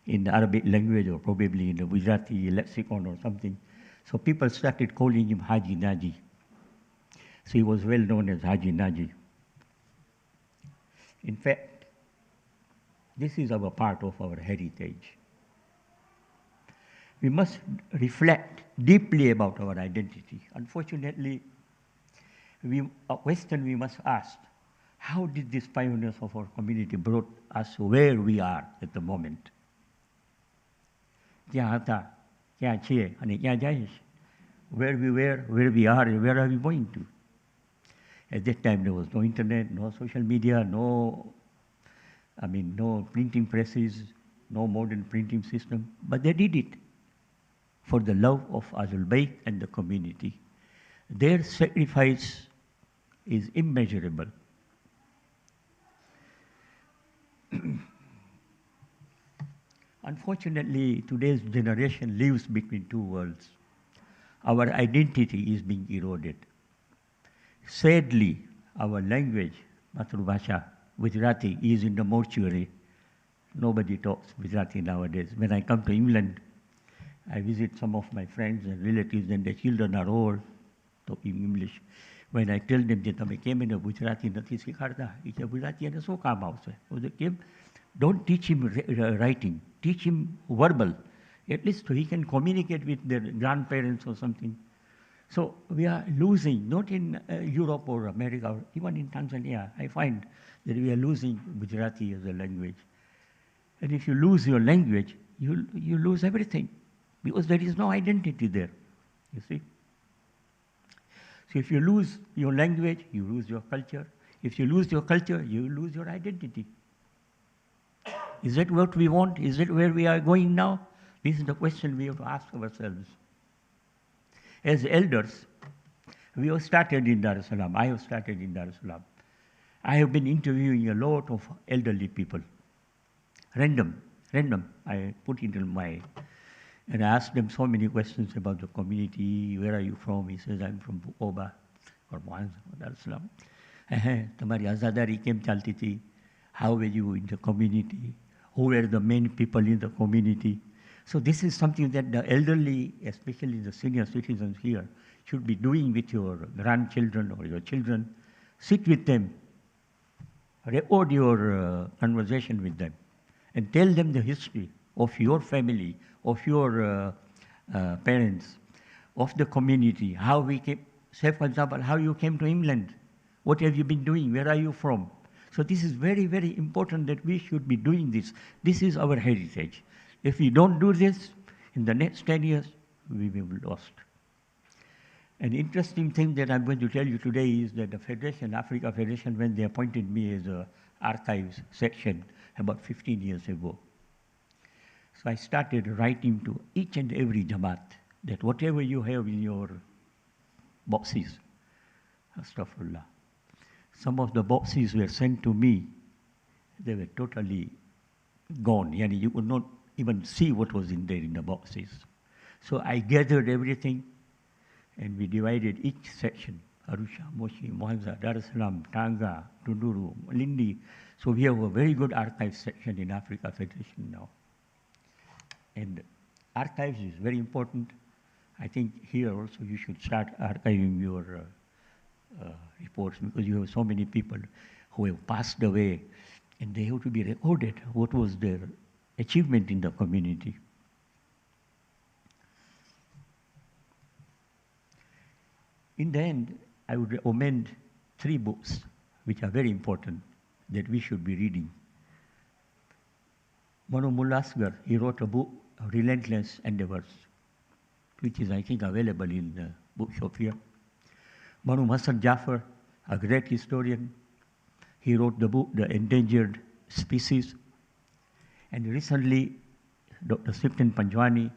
in the Arabic language, or probably in the Gujarati lexicon or something. So people started calling him Haji Naji. So he was well known as Haji Naji. In fact, this is our part of our heritage. We must reflect deeply about our identity. Unfortunately, a question we must ask, how did these pioneers of our community brought us where we are at the moment? Where we were, where we are, and where are we going to? At that time, there was no internet, no social media, no printing presses, no modern printing system, but they did it for the love of Ahlul Bayt and the community. Their sacrifice is immeasurable. Unfortunately, today's generation lives between two worlds. Our identity is being eroded. Sadly, our language, Matrubhasha, Gujarati, is in the mortuary. Nobody talks Gujarati nowadays. When I come to England, I visit some of my friends and relatives, and their children are all talking English. When I tell them that I came in a Gujarati, નથી શીખવાડતા, it's a Gujarati and શું કામ આવશે? So they came, don't teach him writing, teach him verbal. At least he can communicate with their grandparents or something. So we are losing, not in Europe or America, or even in Tanzania, I find that we are losing Gujarati as a language. And if you lose your language, you lose everything, because there is no identity there, you see. So if you lose your language, you lose your culture. If you lose your culture, you lose your identity. Is that what we want? Is that where we are going now? This is the question we have to ask ourselves. As elders, we have started in Dar es Salaam. I have started in Dar es Salaam. I have been interviewing a lot of elderly people. Random. I put it in my, and I asked them so many questions about the community. Where are you from? He says, I'm from Bukoba or Dar es Salaam. Tamari azadari kem chalti thi? How were you in the community? Who were the main people in the community? So this is something that the elderly, especially the senior citizens here, should be doing with your grandchildren or your children. Sit with them, record your conversation with them, and tell them the history of your family, of your parents, of the community, how we came, say for example, how you came to England, what have you been doing, where are you from? So this is very, very important that we should be doing this. This is our heritage. If we don't do this, in the next 10 years, we will be lost. An interesting thing that I'm going to tell you today is that the Federation, Africa Federation, when they appointed me as an archives section about 15 years ago, so I started writing to each and every Jamaat that whatever you have in your boxes, astaghfirullah, some of the boxes were sent to me, they were totally gone. Yani you could not even see what was in there in the boxes. So I gathered everything, and we divided each section, Arusha, Moshi, Mohanza, Dar es Salaam, Tanga, Tunduru, Lindi. So we have a very good archives section in Africa Federation now. And archives is very important. I think here also you should start archiving your reports, because you have so many people who have passed away, and they have to be recorded what was their achievement in the community. In the end, I would recommend 3 books which are very important that we should be reading. Mullah Asghar, he wrote a book, Relentless Endeavors, which is, I think, available in the bookshop here. Hassan Jafar, a great historian, he wrote the book, The Endangered Species. And recently, Dr. Sifton Panjwani,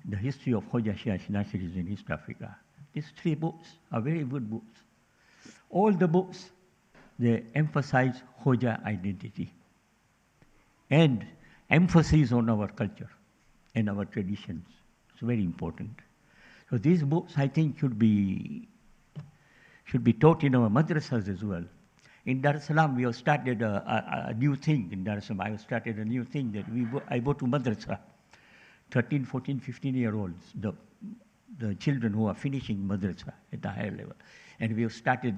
The History of Hoja Shia Nasheries in East Africa. These 3 books are very good books. All the books, they emphasize Hoja identity and emphasis on our culture and our traditions. It's very important. So these books, I think, should be taught in our madrasas as well. In Dar es Salaam, we have started a new thing. In Dar es Salaam, I have started a new thing that I go to madrasa, 13, 14, 15-year-olds, the children who are finishing madrasa at the higher level. And we have started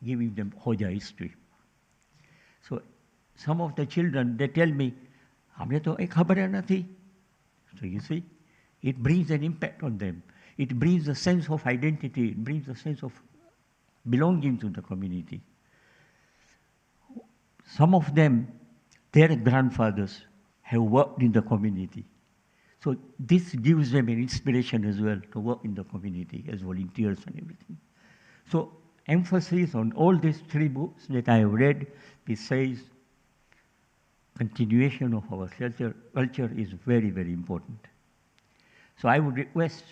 giving them Hoja history. So some of the children, they tell me, "Humne to ek khabar hai nathi." So you see, it brings an impact on them. It brings a sense of identity. It brings a sense of belonging to the community. Some of them, their grandfathers have worked in the community. So this gives them an inspiration as well to work in the community as volunteers and everything. So emphasis on all these 3 books that I have read, it says continuation of our culture is very, very important. So I would request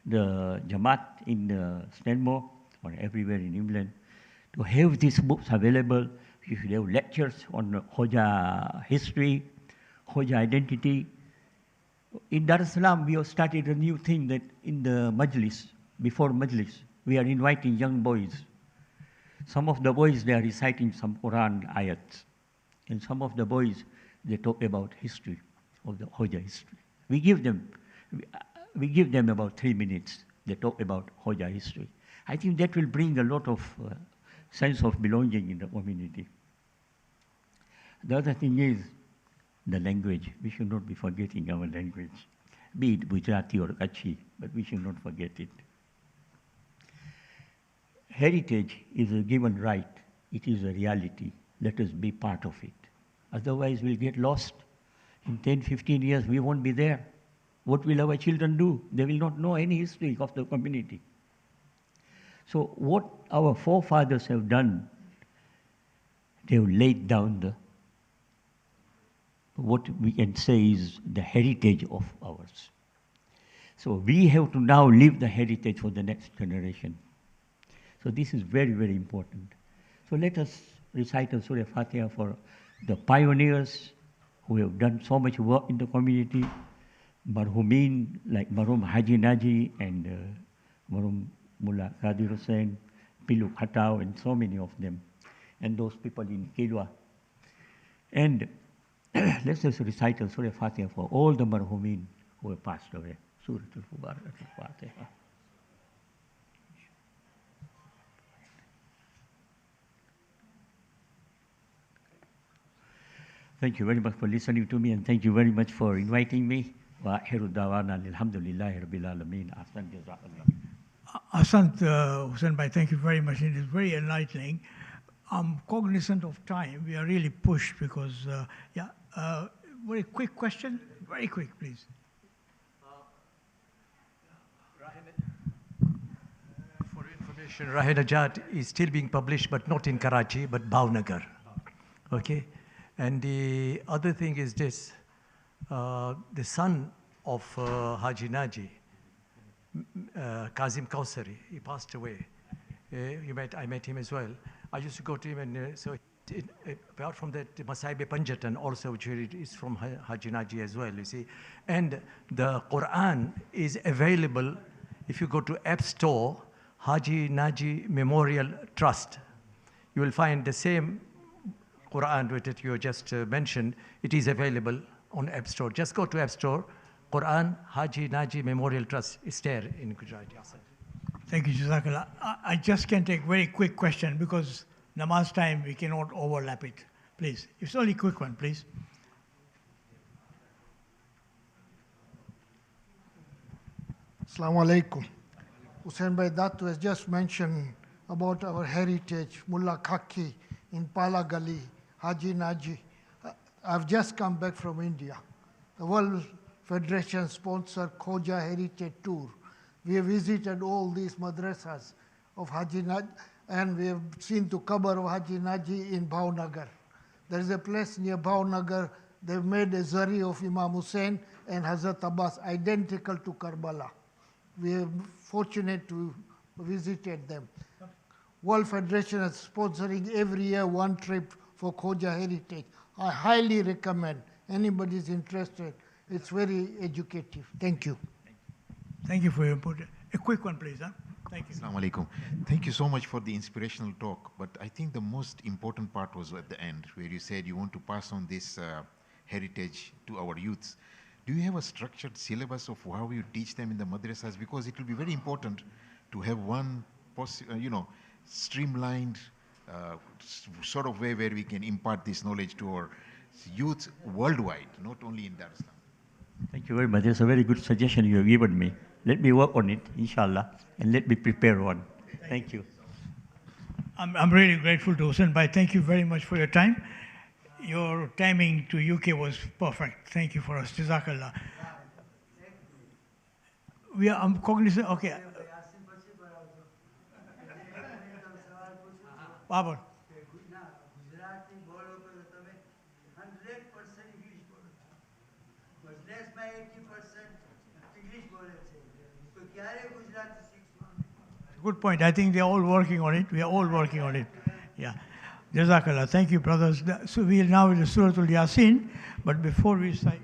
the Jamaat in Stanmore or everywhere in England to have these books available. You should have lectures on Hoja history, Hoja identity. In Dar es Salaam, we have started a new thing that in the Majlis, before Majlis, we are inviting young boys. Some of the boys, they are reciting some Quran ayats. And some of the boys, they talk about history, of the Hoja history. We give them about 3 minutes. They talk about Hoja history. I think that will bring a lot of sense of belonging in the community. The other thing is the language. We should not be forgetting our language, be it Gujarati or Kutchi, but we should not forget it. Heritage is a given right. It is a reality. Let us be part of it. Otherwise, we'll get lost. In 10, 15 years, we won't be there. What will our children do? They will not know any history of the community. So what our forefathers have done, they have laid down what we can say is the heritage of ours. So we have to now leave the heritage for the next generation. So this is very, very important. So let us recite a Surah Fatiha for the pioneers who have done so much work in the community, Marhumin, like Marhum Haji Naji and Marhum Mullah Qadir Hussain, Pilu Khatao, and so many of them, and those people in Kilwa. And let's just recite a Surah Fatiha for all the Marhumin who have passed away. Surah Al-Mubarak Al-Fatiha. Thank you very much for listening to me, and thank you very much for inviting me. Wa akhiru dawana alhamdulillahi rabbil alamin. Ahsan jazakallah. Ahsan Hussain Bhai, thank you very much. It is very enlightening. I'm cognizant of time. We are really pushed because, very quick question. Very quick, please. For information, Rahe-Najat is still being published, but not in Karachi, but Bhavnagar. Okay? And the other thing is this, the son of Haji Naji, Kazim Kausari, he passed away. I met him as well. I used to go to him, and apart from that, Masaibe Panjatan also, which is from Haji Naji as well, you see. And the Quran is available if you go to App Store, Haji Naji Memorial Trust. You will find the same Quran that you just mentioned. It is available on App Store. Just go to App Store, Quran Haji Naji Memorial Trust is there in Gujarati. Thank you, Jazakallah. I just can take very quick question because namaz time, we cannot overlap it. Please, it's only a quick one, please. Assalamu alaikum. Hussain Bhai Dattu has just mentioned about our heritage, Mullah Khaki in Pala Gali, Haji Naji. I've just come back from India. The World Federation sponsored Khoja Heritage Tour. We have visited all these madrasas of Haji Naji, and we have seen the Qabr of Haji Naji in Bhavnagar. There is a place near Bhavnagar, they've made a zari of Imam Hussain and Hazrat Abbas, identical to Karbala. We are fortunate to visit them. World Federation is sponsoring every year one trip for Khoja Heritage. I highly recommend anybody is interested. It's very educative. Thank you. Thank you for your input. A quick one, please. Huh? Thank you. Assalamu alaikum. Thank you so much for the inspirational talk. But I think the most important part was at the end, where you said you want to pass on this heritage to our youths. Do you have a structured syllabus of how you teach them in the madrasas? Because it will be very important to have one, streamlined sort of way where we can impart this knowledge to our youth worldwide, not only in Dar es Salaam. Thank you very much. That's a very good suggestion you have given me. Let me work on it, inshallah, and let me prepare one. Thank you. I'm really grateful to Hussain Bhai. Thank you very much for your time. Your timing to UK was perfect. Thank you for us. Jazakallah. I'm cognizant. Okay. Babar. Good point. I think they're all working on it. We are all working on it. Yeah. Jazakallah. Thank you, brothers. So we are now in the Surah Al-Yasin, but before we recite,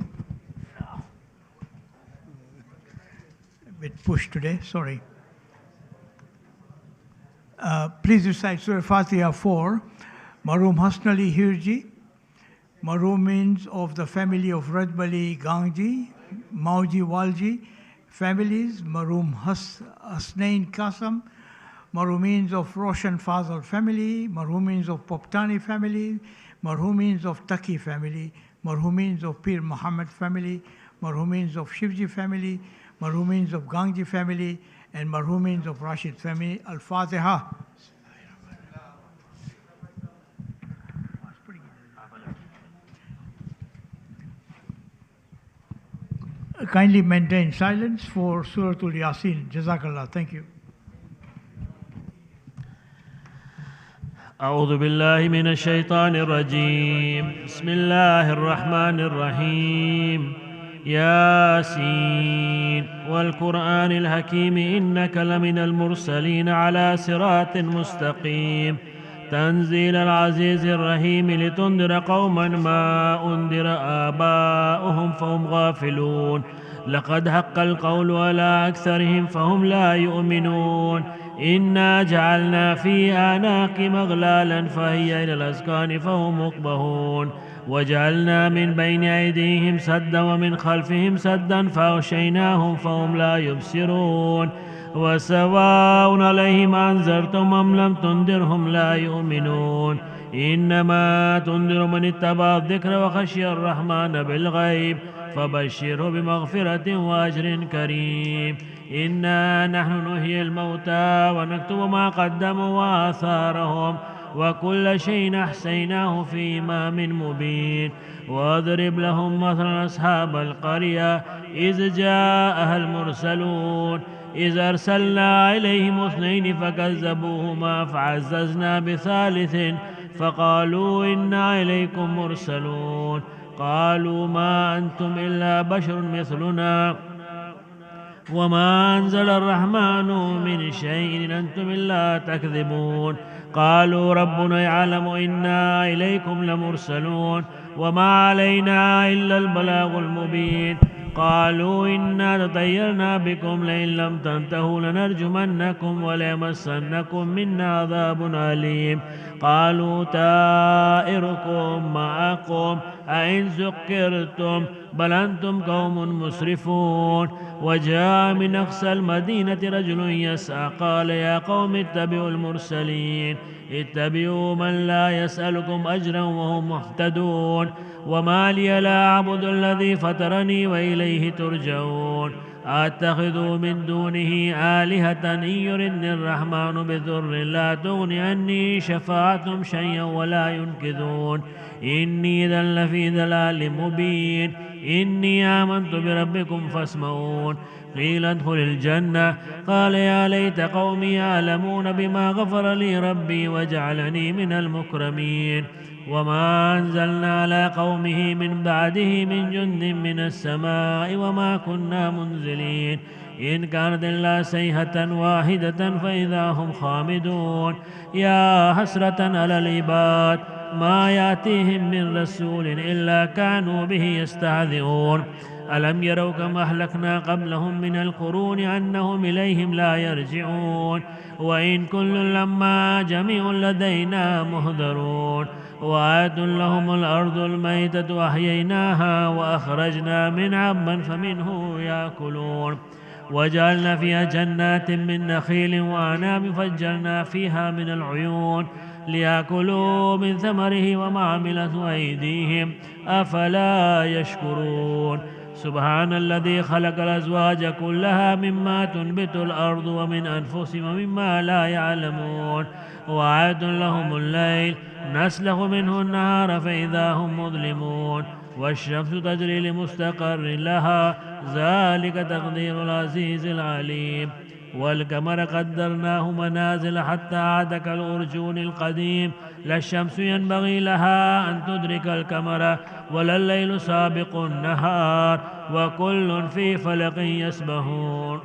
a bit pushed today, sorry. Please recite Surah Fatiha for Maroom Hassan Ali Hirji, Maroomins of the family of Rajbali Gangji, Mauji Walji, families, Maroom Hasnain Qasam, Maroomins of Roshan Fazal family, Maroomins of Poptani family, Maroomins of Taki family, Maroomins of Pir Muhammad family, Maroomins of Shivji family, Maroomins of Gangji family, and Maroomins of Rashid family. Al-Fatiha. Kindly maintain silence for Surah Al-Yasin. Jazakallah. Thank you. أعوذ بالله من الشيطان الرجيم بسم الله الرحمن الرحيم ياسين والقرآن الحكيم إنك لمن المرسلين على صراط مستقيم تنزيل العزيز الرحيم لتنذر قوما ما أنذر آباؤهم فهم غافلون لقد حق القول على أكثرهم فهم لا يؤمنون إنا جعلنا في أعناق مغلالا فهي إلى الأذقان فهم مقبهون وجعلنا من بين أيديهم سدا ومن خلفهم سدا فأغشيناهم فهم لا يبصرون وسواء عليهم أنذرتم أم لم تنذرهم لا يؤمنون إنما تنذر من اتبع الذكر وخشي الرحمن بالغيب فبشره بمغفرة وأجر كريم إنا نحن نحيي الموتى ونكتب ما قدموا وآثارهم وكل شيء أحصيناه في إمام مبين واضرب لهم مثلا أصحاب القرية إذ جاءها المرسلون إذ أرسلنا إليهم اثنين فكذبوهما فعززنا بثالث فقالوا إنا إليكم مرسلون قالوا ما أنتم إلا بشر مثلنا وما أنزل الرحمن من شيء إن أنتم إلا تكذبون قالوا ربنا يعلم إنا إليكم لمرسلون وما علينا إلا البلاغ المبين قالوا إنا تطيرنا بكم لئن لم تنتهوا لنرجمنكم وليمسنكم منا عذاب أليم قالوا طائركم معكم أئن ذكرتم بل أنتم قوم مسرفون وجاء من أقصى المدينة رجل يسعى قال يا قوم اتبعوا المرسلين اتبعوا من لا يسألكم أجرا وهم مهتدون وما لي لا أعبد الذي فطرني وإليه ترجعون أتخذ من دونه آلهة إن يردني الرحمن بضر لا تغن عني شفاعتهم شيئا ولا ينقذون إني إذا لفي ضلال مبين إني آمنت بربكم فاسمعون قيل ادخل الجنة قال يا ليت قومي يعلمون بما غفر لي ربي وجعلني من المكرمين وما أنزلنا على قومه من بعده من جند من السماء وما كنا منزلين إن كانت إلا صيحة واحدة فإذا هم خامدون يا حسرة على العباد ما يأتيهم من رسول إلا كانوا به يستهزئون ألم يروا كما أهلكنا قبلهم من القرون أنهم إليهم لا يرجعون وإن كل لما جميع لدينا مهدرون وآية لهم الأرض الميتة أحييناها وأخرجنا من عبا فمنه يأكلون وجعلنا فيها جنات من نخيل وأعناب فجرنا فيها من العيون ليأكلوا من ثمره وما عملته أيديهم أفلا يشكرون سبحان الذي خلق الأزواج كلها مما تنبت الأرض ومن أنفسهم ومما لا يعلمون وأعد لهم الليل نسلخ منه النهار فإذا هم مظلمون والشمس تجري لمستقر لها ذلك تقدير العزيز العليم والقمر قدرناه منازل حتى عاد كالأرجون القديم لا الشمس ينبغي لها أن تدرك القمر ولا الليل سابق النهار وكل في فلك يسبحون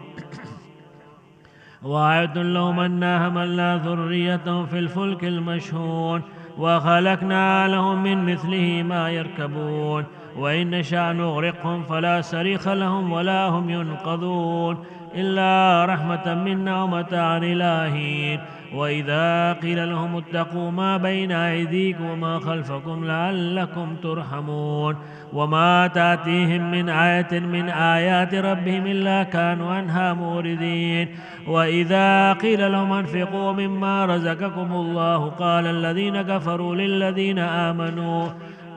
وأعد لهم أنا حملنا ذريتهم في الفلك المشحون وخلقنا لهم من مثله ما يركبون وإن نشأ نغرقهم فلا صريخ لهم ولا هم ينقذون إلا رحمة منا ومتاعا إلى حين وإذا قيل لهم اتقوا ما بين أيديكم وما خلفكم لعلكم ترحمون وما تأتيهم من آية من آيات ربهم إلا كانوا عنها موردين وإذا قيل لهم انفقوا مما رزقكم الله قال الذين كفروا للذين آمنوا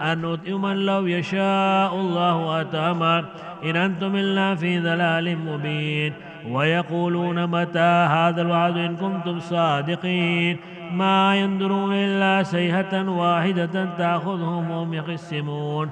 أن نطعم من لو يشاء الله أطعمه إن أنتم إلا في ضلال مبين ويقولون متى هذا الوعد إن كنتم صادقين ما ينظرون إلا صيحة واحدة تأخذهم وهم يقسمون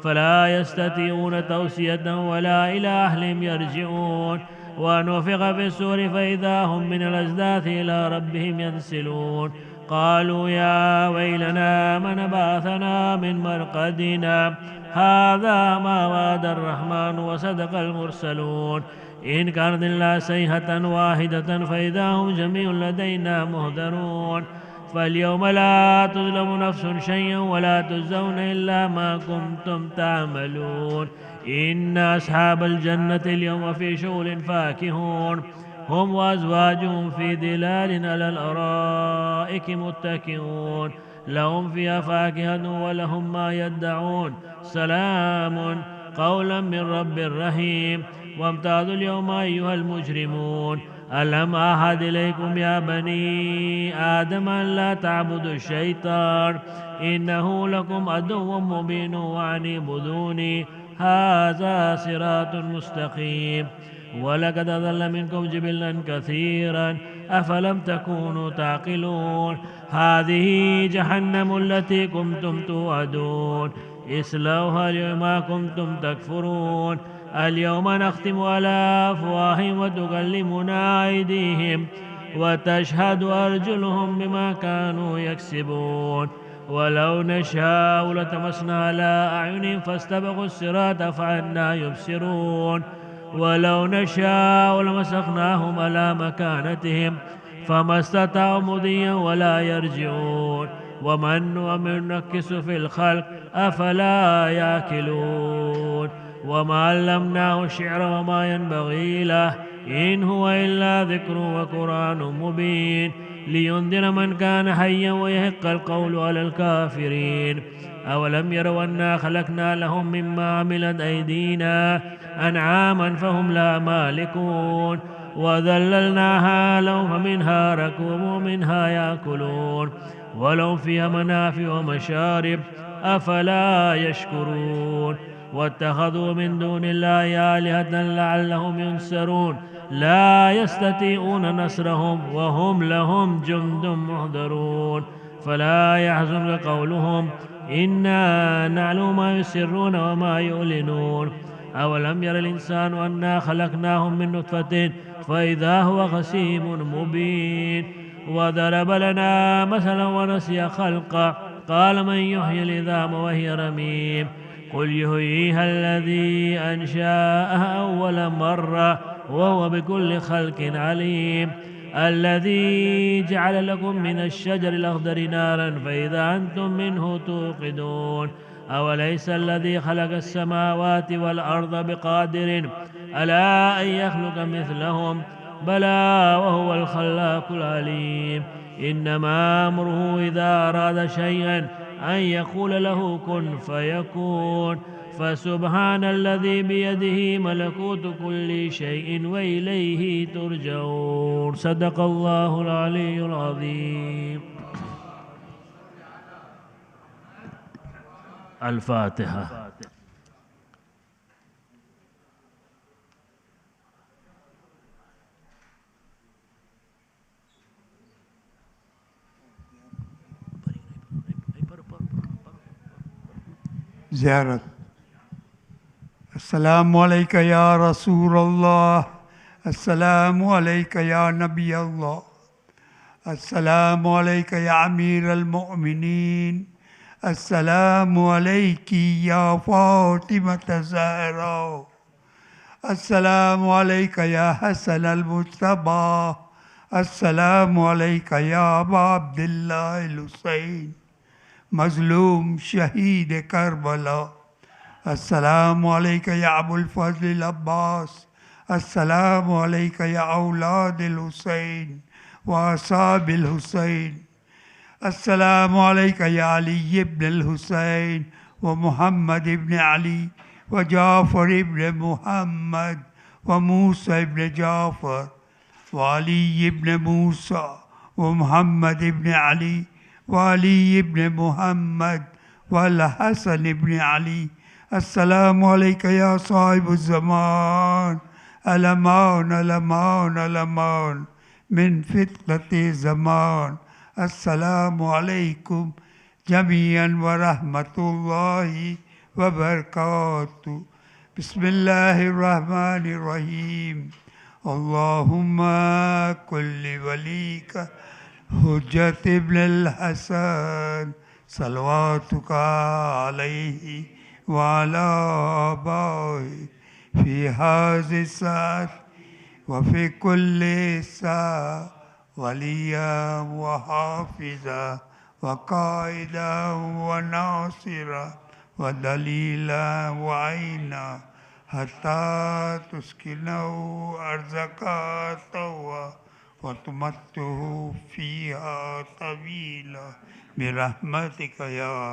فلا يستطيعون توصية ولا إلى أهلهم يرجعون ونفخ في السور فإذا هم من الأجداث إلى ربهم ينسلون قالوا يا ويلنا من بعثنا من مرقدنا هذا ما وعد الرحمن وصدق المرسلون إن كانت إلا صيحة واحدة فإذا هم جميع لدينا مهدرون فاليوم لا تظلم نفس شيئا ولا تجزون إلا ما كنتم تعملون إن أصحاب الجنة اليوم في شغل فاكهون هم وأزواجهم في ظلال على الأرائك متكئون لهم فيها فاكهة ولهم ما يدعون سلام قولا من رب رحيم وامتازوا اليوم أيها المجرمون ألم أعهد إليكم يا بني آدم أن لا تعبدوا الشيطان إنه لكم عدو مبين وأن اعبدوني هذا صراط مستقيم ولقد أضل منكم جبلا كثيرا أفلم تكونوا تعقلون هذه جهنم التي كنتم توعدون اصلوها اليوم ما كنتم تكفرون اليوم نختم على أفواههم وتكلمنا أيديهم وتشهد أرجلهم بما كانوا يكسبون ولو نشاء لطمسنا على أعينهم فاستبقوا الصراط فأنى يبصرون ولو نشاء لمسخناهم على مكانتهم فما استطاعوا مضيا ولا يرجعون ومن نكس في الخلق أفلا يأكلون وما علمناه الشعر وما ينبغي له إن هو إلا ذكر وقرآن مبين لينذر من كان حيا ويحق القول على الكافرين أولم يروا أنا خلقنا لهم مما عملت أيدينا أنعاما فهم لا مالكون وذللناها لهم فمنها ركوب ومنها يأكلون ولهم فيها منافع ومشارب أفلا يشكرون واتخذوا من دون الله آلهة لعلهم ينصرون لا يستطيعون نصرهم وهم لهم جند محضرون فلا يحزنك قولهم إنا نعلم ما يسرون وما يعلنون أولم ير الإنسان أنا خلقناهم من نطفة فإذا هو خصيم مبين وضرب لنا مثلا ونسي خلقه قال من يحيي العظام وهي رميم قل يحييها الذي أنشأها أول مرة وهو بكل خلق عليم الذي جعل لكم من الشجر الأخضر نارا فإذا أنتم منه توقدون أوليس الذي خلق السماوات والأرض بقادر ألا أن يخلق مثلهم بلى وهو الخلاق العليم إنما أمره إذا أراد شيئا أن يقول له كن فيكون فسبحان الذي بيده ملكوت كل شيء وإليه ترجعون صدق الله العلي العظيم الفاتحة زيارة السلام عليك يا رسول الله السلام عليك يا نبي الله السلام عليك يا أمير المؤمنين السلام عليك يا فاطمة الزهراء السلام عليك يا حسن المجتبى السلام عليك يا أبا عبد الله الحسين مظلوم شهيد كربلاء السلام عليك يا أبو الفضل العباس السلام عليك يا أولاد الحسين وأصحاب الحسين السلام عليك يا علي بن الحسين ومحمد بن علي وجعفر بن محمد وموسى بن جعفر وعلي بن موسى ومحمد بن علي وعلي بن محمد والحسن بن علي السلام عليك يا صاحب الزمان الأمان الأمان الأمان من فتنة زمان السلام عليكم جميعا ورحمة الله وبركاته بسم الله الرحمن الرحيم اللهم كل وليك حجة ابن الحسن صلواتك عليه وعلى آبائه في هذه الساعة وفي كل ساعة وليا وحافظا وقائدا وناصرا ودليلا وعينا حتى تسكنه أرزك طوى وتمته فيها طويلا برحمتك يا